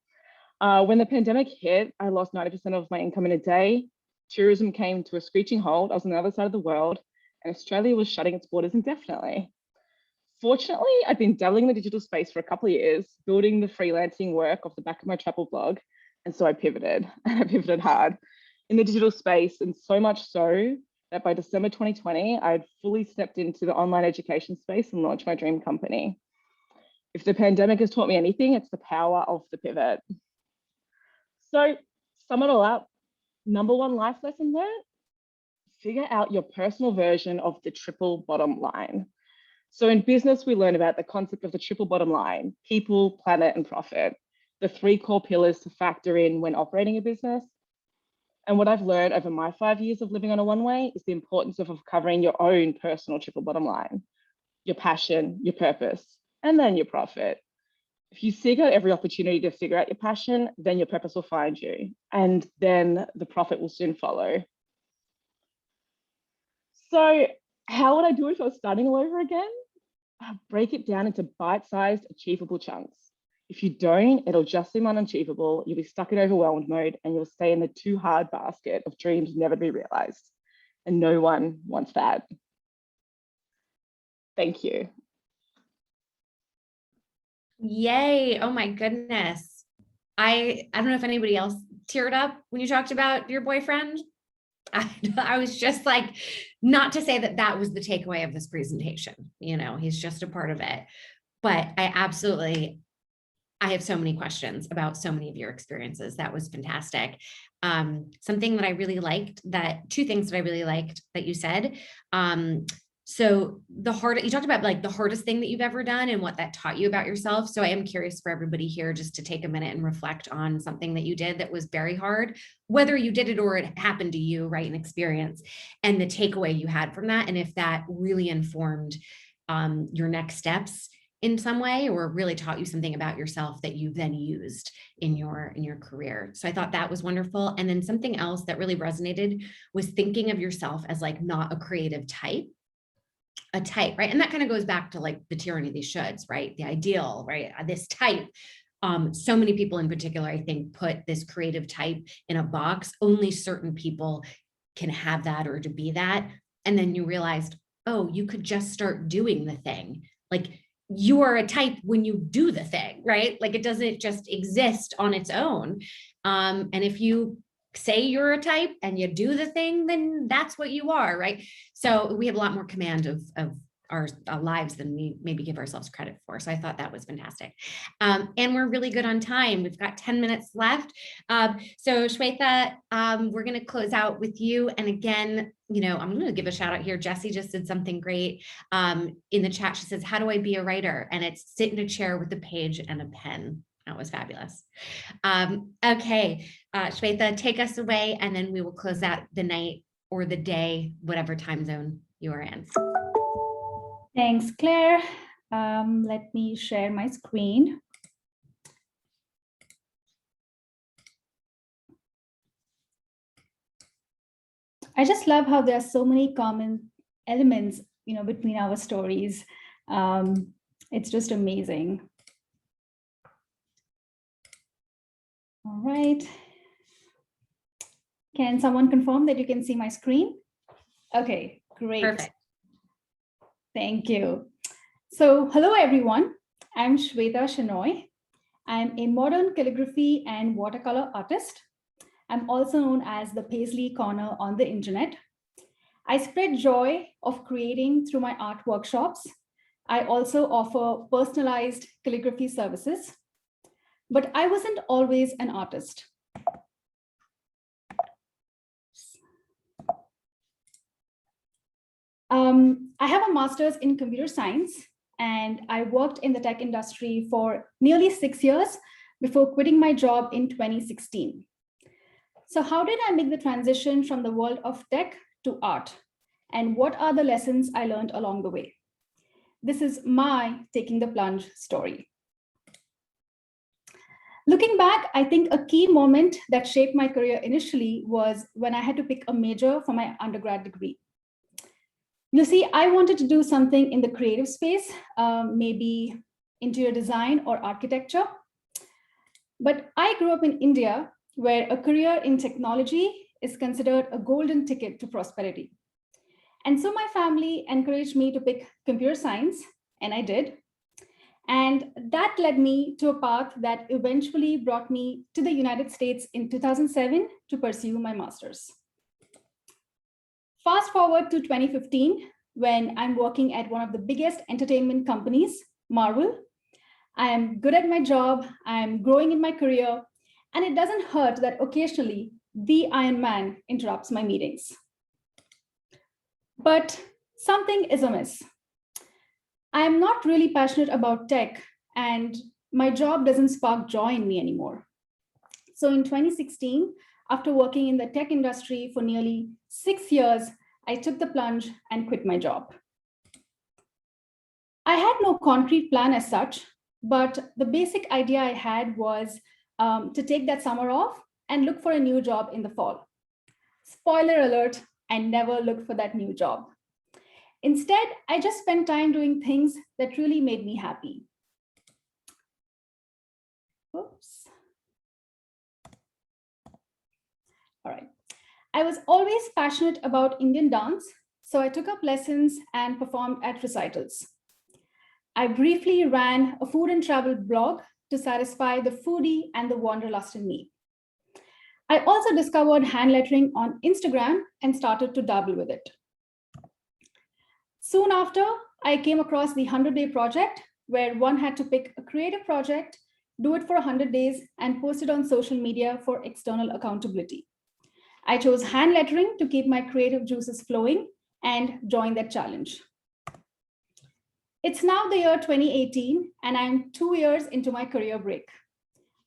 When the pandemic hit, I lost 90% of my income in a day. Tourism came to a screeching halt. I was on the other side of the world, and Australia was shutting its borders indefinitely. Fortunately, I'd been dabbling in the digital space for a couple of years, building the freelancing work off the back of my travel blog. And so I pivoted, and I pivoted hard in the digital space, and so much so that by December 2020, I had fully stepped into the online education space and launched my dream company. If the pandemic has taught me anything, it's the power of the pivot. So sum it all up, number one life lesson learned, figure out your personal version of the triple bottom line. So in business, we learn about the concept of the triple bottom line, people, planet, and profit, the 3 core pillars to factor in when operating a business. And what I've learned over my 5 years of living on a one-way is the importance of covering your own personal triple bottom line, your passion, your purpose, and then your profit. If you seek out every opportunity to figure out your passion, then your purpose will find you, and then the profit will soon follow. So how would I do it if I was starting all over again? Break it down into bite-sized, achievable chunks. If you don't, it'll just seem unachievable. You'll be stuck in overwhelmed mode and you'll stay in the too hard basket of dreams never to be realized. And no one wants that. Thank you. Yay. Oh my goodness. I don't know if anybody else teared up when you talked about your boyfriend. I was just like, not to say that that was the takeaway of this presentation, you know, he's just a part of it, but I have so many questions about so many of your experiences. That was fantastic. Something that I really liked, two things that I really liked that you said. So you talked about like the hardest thing that you've ever done and what that taught you about yourself. So I am curious for everybody here just to take a minute and reflect on something that you did that was very hard, whether you did it or it happened to you, right? An experience and the takeaway you had from that. And if that really informed your next steps in some way, or really taught you something about yourself that you then used in your career. So I thought that was wonderful. And then something else that really resonated was thinking of yourself as like not a creative type. A type, right? And that kind of goes back to like the tyranny of these shoulds, right? The ideal, right? This type. So many people in particular, I think, put this creative type in a box. Only certain people can have that or to be that. And then you realized, oh, you could just start doing the thing. Like you are a type when you do the thing, right? Like it doesn't just exist on its own. And if you say you're a type and you do the thing, then that's what you are, right? So we have a lot more command of our lives than we maybe give ourselves credit for. So I thought that was fantastic. And we're really good on time. We've got 10 minutes left. So Shweta, we're going to close out with you. And again, you know, I'm going to give a shout out here. Jessie just did something great in the chat. She says, how do I be a writer? And it's sit in a chair with a page and a pen. That was fabulous. Okay, Shweta, take us away, and then we will close out the night or the day, whatever time zone you are in. Thanks, Claire. Let me share my screen. I just love how there are so many common elements, you know, between our stories. It's just amazing. All right. Can someone confirm that you can see my screen? Okay, great. Perfect. Thank you. So hello, everyone. I'm Shweta Shenoy. I'm a modern calligraphy and watercolor artist. I'm also known as the Paisley Corner on the internet. I spread joy of creating through my art workshops. I also offer personalized calligraphy services. But I wasn't always an artist. I have a master's in computer science, and I worked in the tech industry for nearly 6 years before quitting my job in 2016. So how did I make the transition from the world of tech to art? And what are the lessons I learned along the way? This is my taking the plunge story. Looking back, I think a key moment that shaped my career initially was when I had to pick a major for my undergrad degree. You see, I wanted to do something in the creative space, maybe interior design or architecture. But I grew up in India, where a career in technology is considered a golden ticket to prosperity. And so my family encouraged me to pick computer science, and I did. And that led me to a path that eventually brought me to the United States in 2007 to pursue my master's. Fast forward to 2015, when I'm working at one of the biggest entertainment companies, Marvel. I am good at my job, I'm growing in my career, and it doesn't hurt that occasionally the Iron Man interrupts my meetings. But something is amiss. I am not really passionate about tech, and my job doesn't spark joy in me anymore. So in 2016, after working in the tech industry for nearly 6 years, I took the plunge and quit my job. I had no concrete plan as such, but the basic idea I had was to take that summer off and look for a new job in the fall. Spoiler alert, I never looked for that new job. Instead, I just spent time doing things that really made me happy. Oops. All right. I was always passionate about Indian dance, so I took up lessons and performed at recitals. I briefly ran a food and travel blog to satisfy the foodie and the wanderlust in me. I also discovered hand lettering on Instagram and started to dabble with it. Soon after, I came across the 100-day project, where one had to pick a creative project, do it for 100 days, and post it on social media for external accountability. I chose hand lettering to keep my creative juices flowing and joined that challenge. It's now the year 2018, and I'm 2 years into my career break.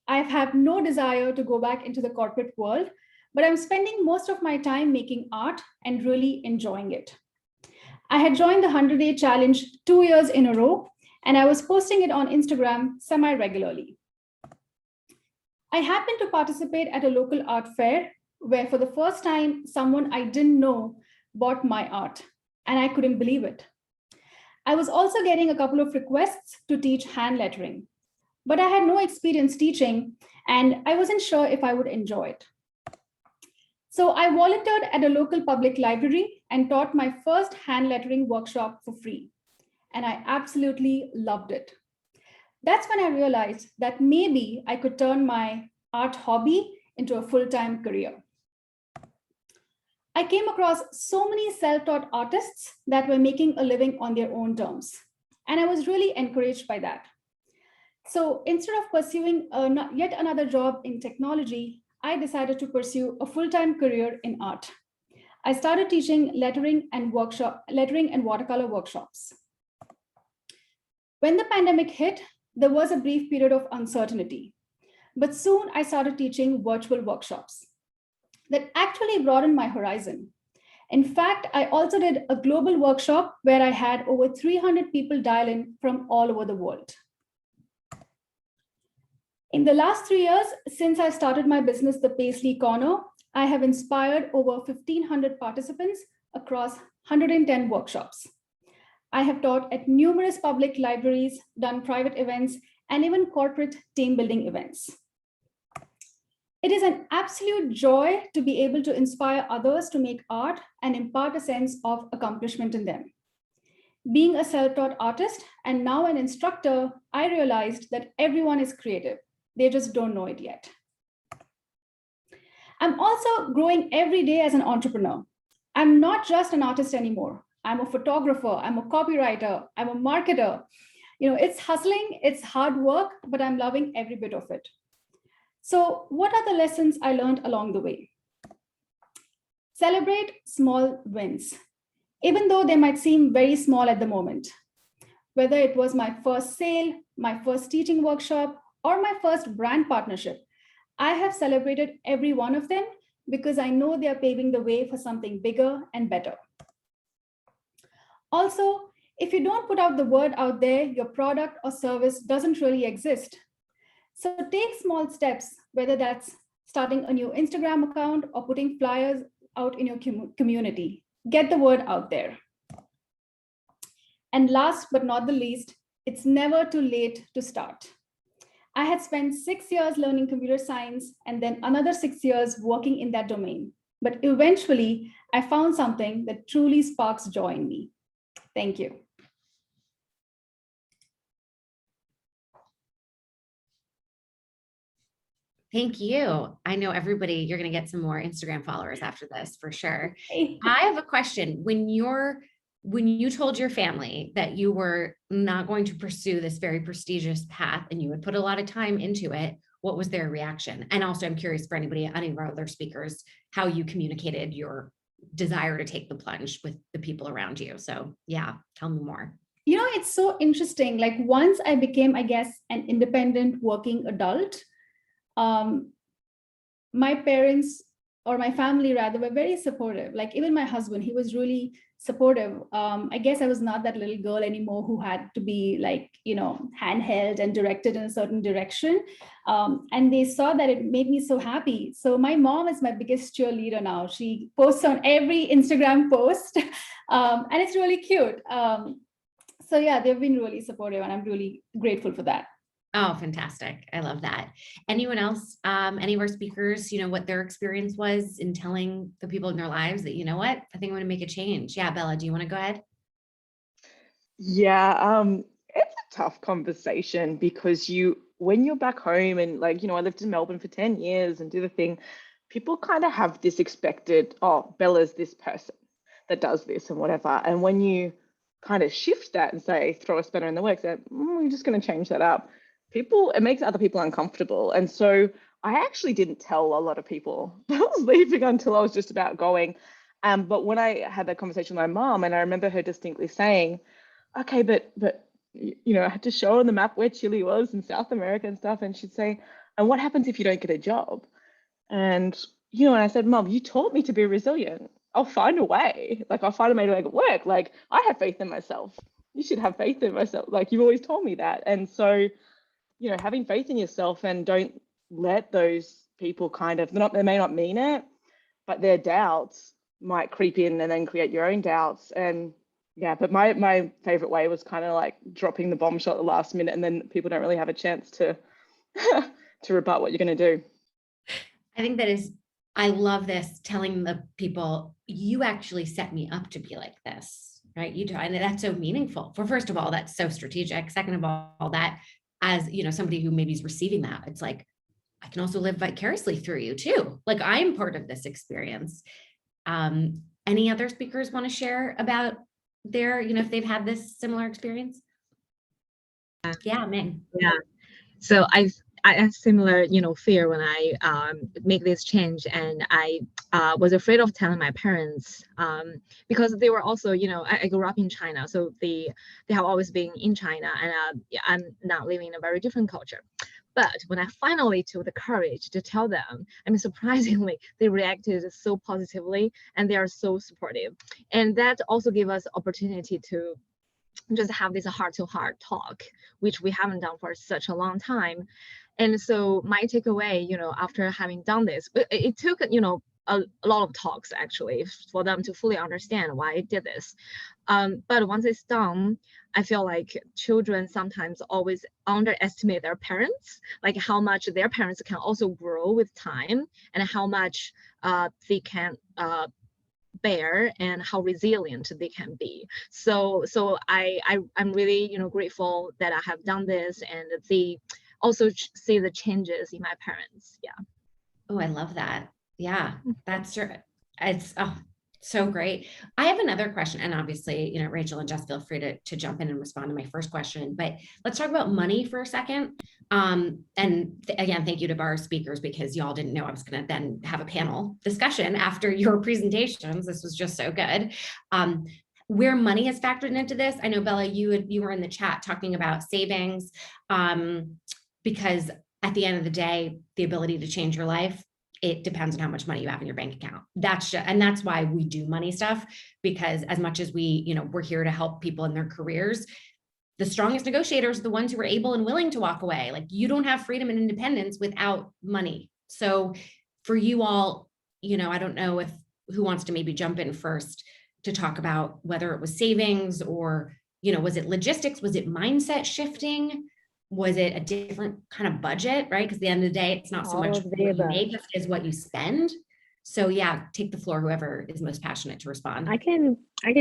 I've had no desire to go back into the corporate world, but I'm spending most of my time making art and really enjoying it. I had joined the 100-day challenge 2 years in a row, and I was posting it on Instagram semi-regularly. I happened to participate at a local art fair where for the first time, someone I didn't know bought my art, and I couldn't believe it. I was also getting a couple of requests to teach hand lettering, but I had no experience teaching, and I wasn't sure if I would enjoy it. So I volunteered at a local public library and taught my first hand lettering workshop for free, and I absolutely loved it. That's when I realized that maybe I could turn my art hobby into a full-time career. I came across so many self-taught artists that were making a living on their own terms, and I was really encouraged by that. So instead of pursuing yet another job in technology, I decided to pursue a full-time career in art. I started teaching lettering and watercolor workshops. When the pandemic hit, there was a brief period of uncertainty, but soon I started teaching virtual workshops that actually broadened my horizon. In fact, I also did a global workshop where I had over 300 people dial in from all over the world. In the last 3 years, since I started my business, The Paisley Corner, I have inspired over 1,500 participants across 110 workshops. I have taught at numerous public libraries, done private events, and even corporate team building events. It is an absolute joy to be able to inspire others to make art and impart a sense of accomplishment in them. Being a self-taught artist and now an instructor, I realized that everyone is creative. They just don't know it yet. I'm also growing every day as an entrepreneur. I'm not just an artist anymore. I'm a photographer, I'm a copywriter, I'm a marketer. It's hustling, it's hard work, but I'm loving every bit of it. So what are the lessons I learned along the way? Celebrate small wins, even though they might seem very small at the moment. Whether it was my first sale, my first teaching workshop, or my first brand partnership, I have celebrated every one of them because I know they are paving the way for something bigger and better. Also, if you don't put out the word out there, your product or service doesn't really exist. So take small steps, whether that's starting a new Instagram account or putting flyers out in your community. Get the word out there. And last but not the least, it's never too late to start. I had spent 6 years learning computer science and then another 6 years working in that domain. But eventually, I found something that truly sparks joy in me. Thank you. Thank you. I know everybody, you're going to get some more Instagram followers after this for sure. Hey. I have a question. When you told your family that you were not going to pursue this very prestigious path and you would put a lot of time into it, what was their reaction? And also I'm curious for any of our other speakers, how you communicated your desire to take the plunge with the people around you. So yeah, tell me more. It's so interesting. Like once I became, I guess, an independent working adult, my parents or my family rather, were very supportive. Like even my husband, he was really supportive. I guess I was not that little girl anymore who had to be like, handheld and directed in a certain direction. And they saw that it made me so happy. So my mom is my biggest cheerleader now. She posts on every Instagram post, and it's really cute. So yeah, they've been really supportive, and I'm really grateful for that. Oh, fantastic. I love that. Anyone else, any of our speakers, what their experience was in telling the people in their lives that, I think I'm going to make a change. Yeah, Bella, do you want to go ahead? Yeah, it's a tough conversation because when you're back home and I lived in Melbourne for 10 years and do the thing, people kind of have this expected, oh, Bella's this person that does this and whatever. And when you kind of shift that and say, throw a spanner in the works, that we're just going to change that up. It makes other people uncomfortable. And so I actually didn't tell a lot of people that I was leaving until I was just about going. But when I had that conversation with my mom, and I remember her distinctly saying, okay, but I had to show on the map where Chile was in South America and stuff. And she'd say, and what happens if you don't get a job? And, and I said, Mom, you taught me to be resilient. I'll find a way. I'll find a way to make it work. I have faith in myself. You should have faith in myself. You've always told me that. And so, having faith in yourself, and don't let those people they may not mean it, but their doubts might creep in and then create your own doubts. And yeah, but my favorite way was kind of dropping the bombshell at the last minute, and then people don't really have a chance to to rebut what you're going to do. I think I love this, telling the people, you actually set me up to be like this, right? And that's so meaningful. First of all, that's so strategic. Second of all, that as somebody who maybe is receiving that, it's I can also live vicariously through you too. I am part of this experience. Any other speakers want to share about their, if they've had this similar experience? Yeah, Ming. Yeah. So I had similar, fear when I make this change, and I was afraid of telling my parents because they were also, I grew up in China, so they have always been in China, and I'm now living in a very different culture. But when I finally took the courage to tell them, surprisingly, they reacted so positively, and they are so supportive. And that also gave us opportunity to just have this heart-to-heart talk, which we haven't done for such a long time. And so my takeaway, after having done this, it took, a lot of talks actually for them to fully understand why I did this. But once it's done, I feel like children sometimes always underestimate their parents, how much their parents can also grow with time, and how much they can bear, and how resilient they can be. So I'm really grateful that I have done this, and they also see the changes in my parents. Yeah. Oh, I love that. Yeah, that's it's so great. I have another question, and obviously, Rachel and Jess, feel free to jump in and respond to my first question, but let's talk about money for a second. And again, thank you to our speakers, because y'all didn't know I was going to then have a panel discussion after your presentations. This was just so good. Where money is factored into this. I know, Bella, you were in the chat talking about savings, because at the end of the day, the ability to change your life, it depends on how much money you have in your bank account. And that's why we do money stuff, because as much as we're here to help people in their careers, the strongest negotiators are the ones who are able and willing to walk away. You don't have freedom and independence without money. So for you all, I don't know who wants to maybe jump in first to talk about whether it was savings or, was it logistics? Was it mindset shifting? Was it a different kind of budget, right? Because at the end of the day, it's not so much what you make as what you spend. So yeah, take the floor, whoever is most passionate to respond. I can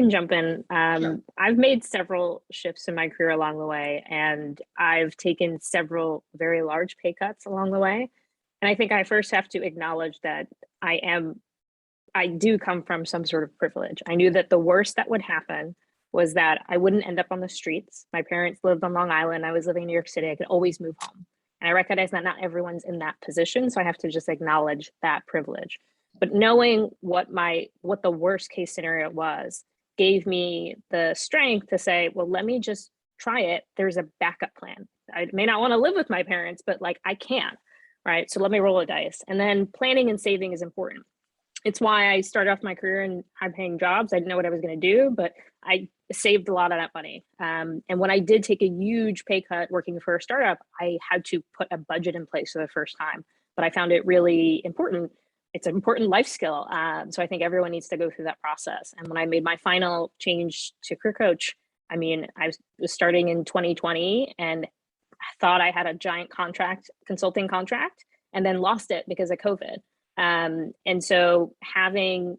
jump in. Sure. I've made several shifts in my career along the way, and I've taken several very large pay cuts along the way. And I think I first have to acknowledge that I do come from some sort of privilege. I knew that the worst that would happen was that I wouldn't end up on the streets. My parents lived on Long Island. I was living in New York City. I could always move home. And I recognize that not everyone's in that position. So I have to just acknowledge that privilege. But knowing what the worst case scenario was gave me the strength to say, well, let me just try it. There's a backup plan. I may not want to live with my parents, but I can, right? So let me roll a dice. And then planning and saving is important. It's why I started off my career in high-paying jobs. I didn't know what I was going to do, but I saved a lot of that money. And when I did take a huge pay cut working for a startup, I had to put a budget in place for the first time. But I found it really important. It's an important life skill. So I think everyone needs to go through that process. And when I made my final change to career coach, I mean, I was starting in 2020 and I thought I had a giant consulting contract, and then lost it because of COVID. And so having,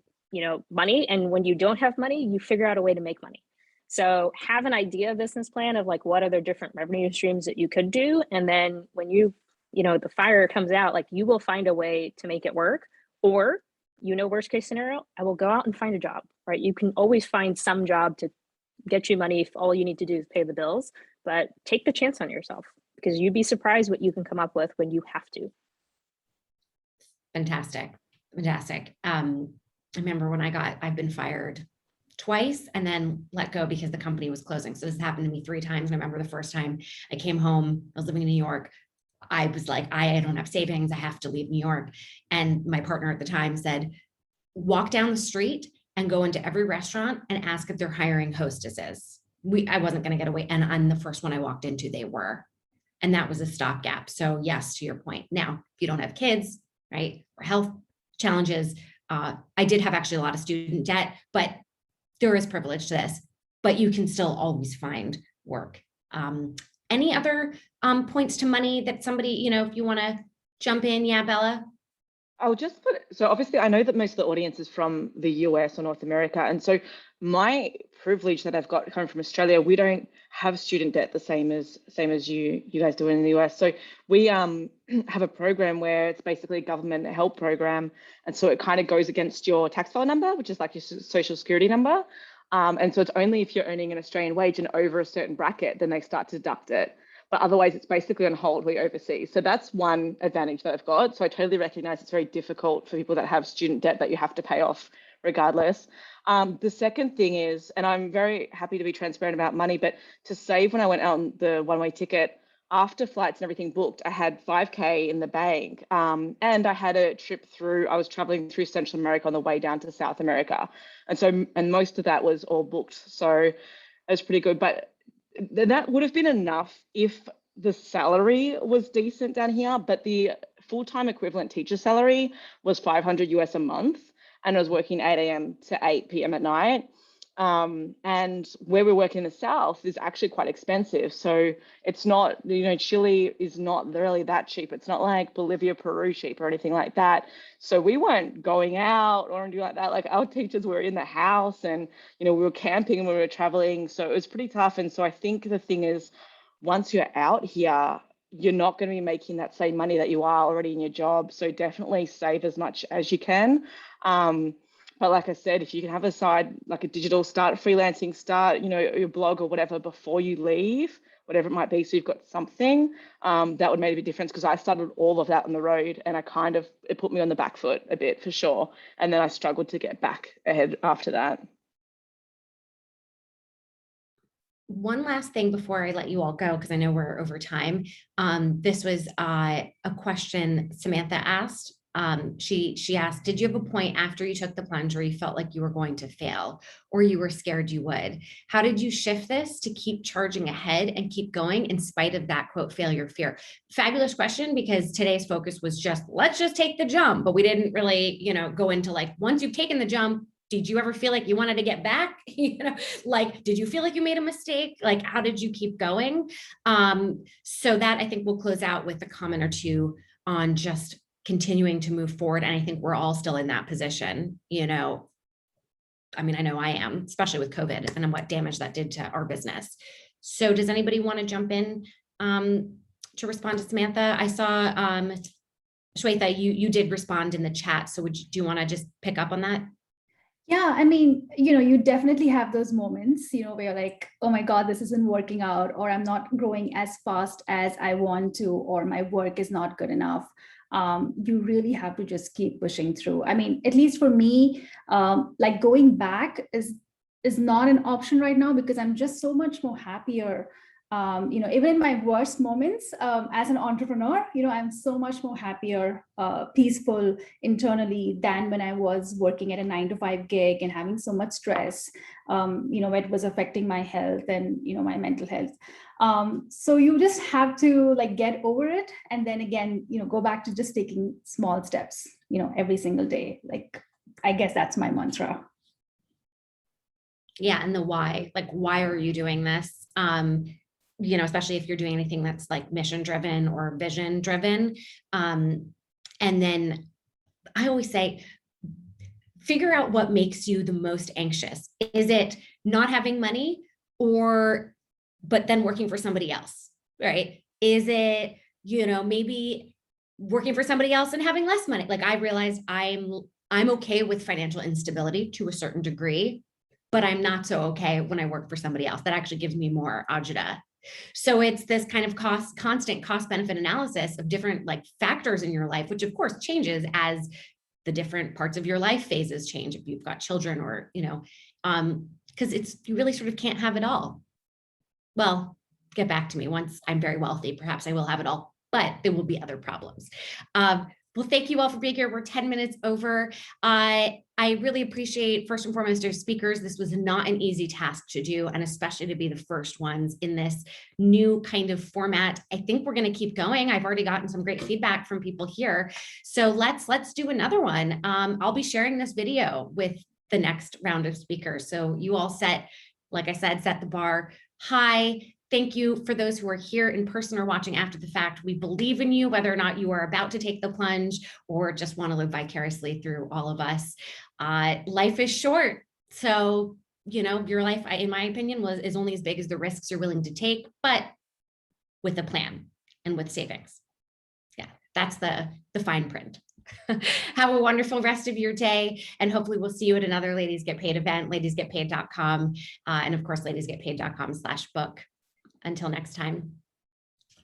money, and when you don't have money, you figure out a way to make money. So have an idea business plan of like, what are the different revenue streams that you could do? And then when the fire comes out, like you will find a way to make it work. Or, worst case scenario, I will go out and find a job, right? You can always find some job to get you money if all you need to do is pay the bills, but take the chance on yourself, because you'd be surprised what you can come up with when you have to. Fantastic. I remember when I've been fired twice and then let go because the company was closing. So this happened to me 3 times. And I remember the first time I came home, I was living in New York. I was like, I don't have savings. I have to leave New York. And my partner at the time said, walk down the street and go into every restaurant and ask if they're hiring hostesses. I wasn't going to get away. And on the first one I walked into, they were. And that was a stopgap. So yes, to your point. Now, if you don't have kids, right, or health challenges, I did have actually a lot of student debt, but there is privilege to this, but you can still always find work. Any other points to money that somebody, if you want to jump in? Yeah, Bella? I'll just so obviously I know that most of the audience is from the US or North America. And so my privilege that I've got coming from Australia, we don't have student debt the same as you guys do in the US. So we have a program where it's basically a government help program. And so it kind of goes against your tax file number, which is like your social security number. And so it's only if you're earning an Australian wage and over a certain bracket, then they start to deduct it. But otherwise it's basically on hold where you're overseas. So that's one advantage that I've got. So I totally recognize it's very difficult for people that have student debt that you have to pay off regardless. The second thing is, and I'm very happy to be transparent about money, but to save when I went out on the one-way ticket, after flights and everything booked, I had $5K in the bank. And I had a trip I was traveling through Central America on the way down to South America. And most of that was all booked. So it was pretty good. But that would have been enough if the salary was decent down here, but the full-time equivalent teacher salary was $500 US a month, and I was working 8 a.m. to 8 p.m. at night. And where we work in the South is actually quite expensive. So it's not, Chile is not really that cheap. It's not like Bolivia, Peru cheap or anything like that. So we weren't going out or anything like that. Like our teachers were in the house and, we were camping when we were traveling. So it was pretty tough. And so I think the thing is, once you're out here, you're not going to be making that same money that you are already in your job. So definitely save as much as you can. But like I said, if you can have a side, like a digital freelancing start, your blog or whatever before you leave, whatever it might be, so you've got something, that would make a difference, because I started all of that on the road and it put me on the back foot a bit for sure. And then I struggled to get back ahead after that. One last thing before I let you all go, because I know we're over time. This was a question Samantha asked. She asked, did you have a point after you took the plunge where you felt like you were going to fail or you were scared you would? How did you shift this to keep charging ahead and keep going in spite of that quote failure fear? Fabulous question, because today's focus was let's just take the jump, but we didn't really, go into like, once you've taken the jump, did you ever feel like you wanted to get back? Did you feel like you made a mistake? Like, how did you keep going? So that I think we'll close out with a comment or two on just continuing to move forward. And I think we're all still in that position, I know I am, especially with COVID and what damage that did to our business. So does anybody want to jump in to respond to Samantha? I saw Shweta, you did respond in the chat. So do you want to just pick up on that? Yeah, you definitely have those moments, where you're like, oh my God, this isn't working out, or I'm not growing as fast as I want to, or my work is not good enough. You really have to just keep pushing through. At least for me, like going back is not an option right now, because I'm just so much more happier Even in my worst moments as an entrepreneur, I'm so much more happier, peaceful internally than when I was working at a 9-to-5 gig and having so much stress, where it was affecting my health and, my mental health. So you just have to get over it. And then again, go back to just taking small steps, every single day. I guess that's my mantra. Yeah. And the why, why are you doing this? Especially if you're doing anything that's mission driven or vision driven. And then I always say, figure out what makes you the most anxious. Is it not having money but then working for somebody else, right? Is it, maybe working for somebody else and having less money? I realized I'm okay with financial instability to a certain degree, but I'm not so okay when I work for somebody else. That actually gives me more agita. So it's this kind of constant cost benefit analysis of different factors in your life, which of course changes as the different parts of your life phases change. If you've got children or, because you really sort of can't have it all. Well, get back to me once I'm very wealthy, perhaps I will have it all, but there will be other problems. Well, thank you all for being here. We're 10 minutes over. I really appreciate, first and foremost, our speakers. This was not an easy task to do, and especially to be the first ones in this new kind of format. I think we're going to keep going. I've already gotten some great feedback from people here. So let's do another one. I'll be sharing this video with the next round of speakers. So you all like I said, set the bar high. Thank you for those who are here in person or watching after the fact. We believe in you, whether or not you are about to take the plunge or just want to live vicariously through all of us. Life is short. So, your life, in my opinion, is only as big as the risks you're willing to take, but with a plan and with savings. Yeah, that's the fine print. Have a wonderful rest of your day. And hopefully we'll see you at another Ladies Get Paid event, ladiesgetpaid.com. And of course, ladiesgetpaid.com/book. Until next time.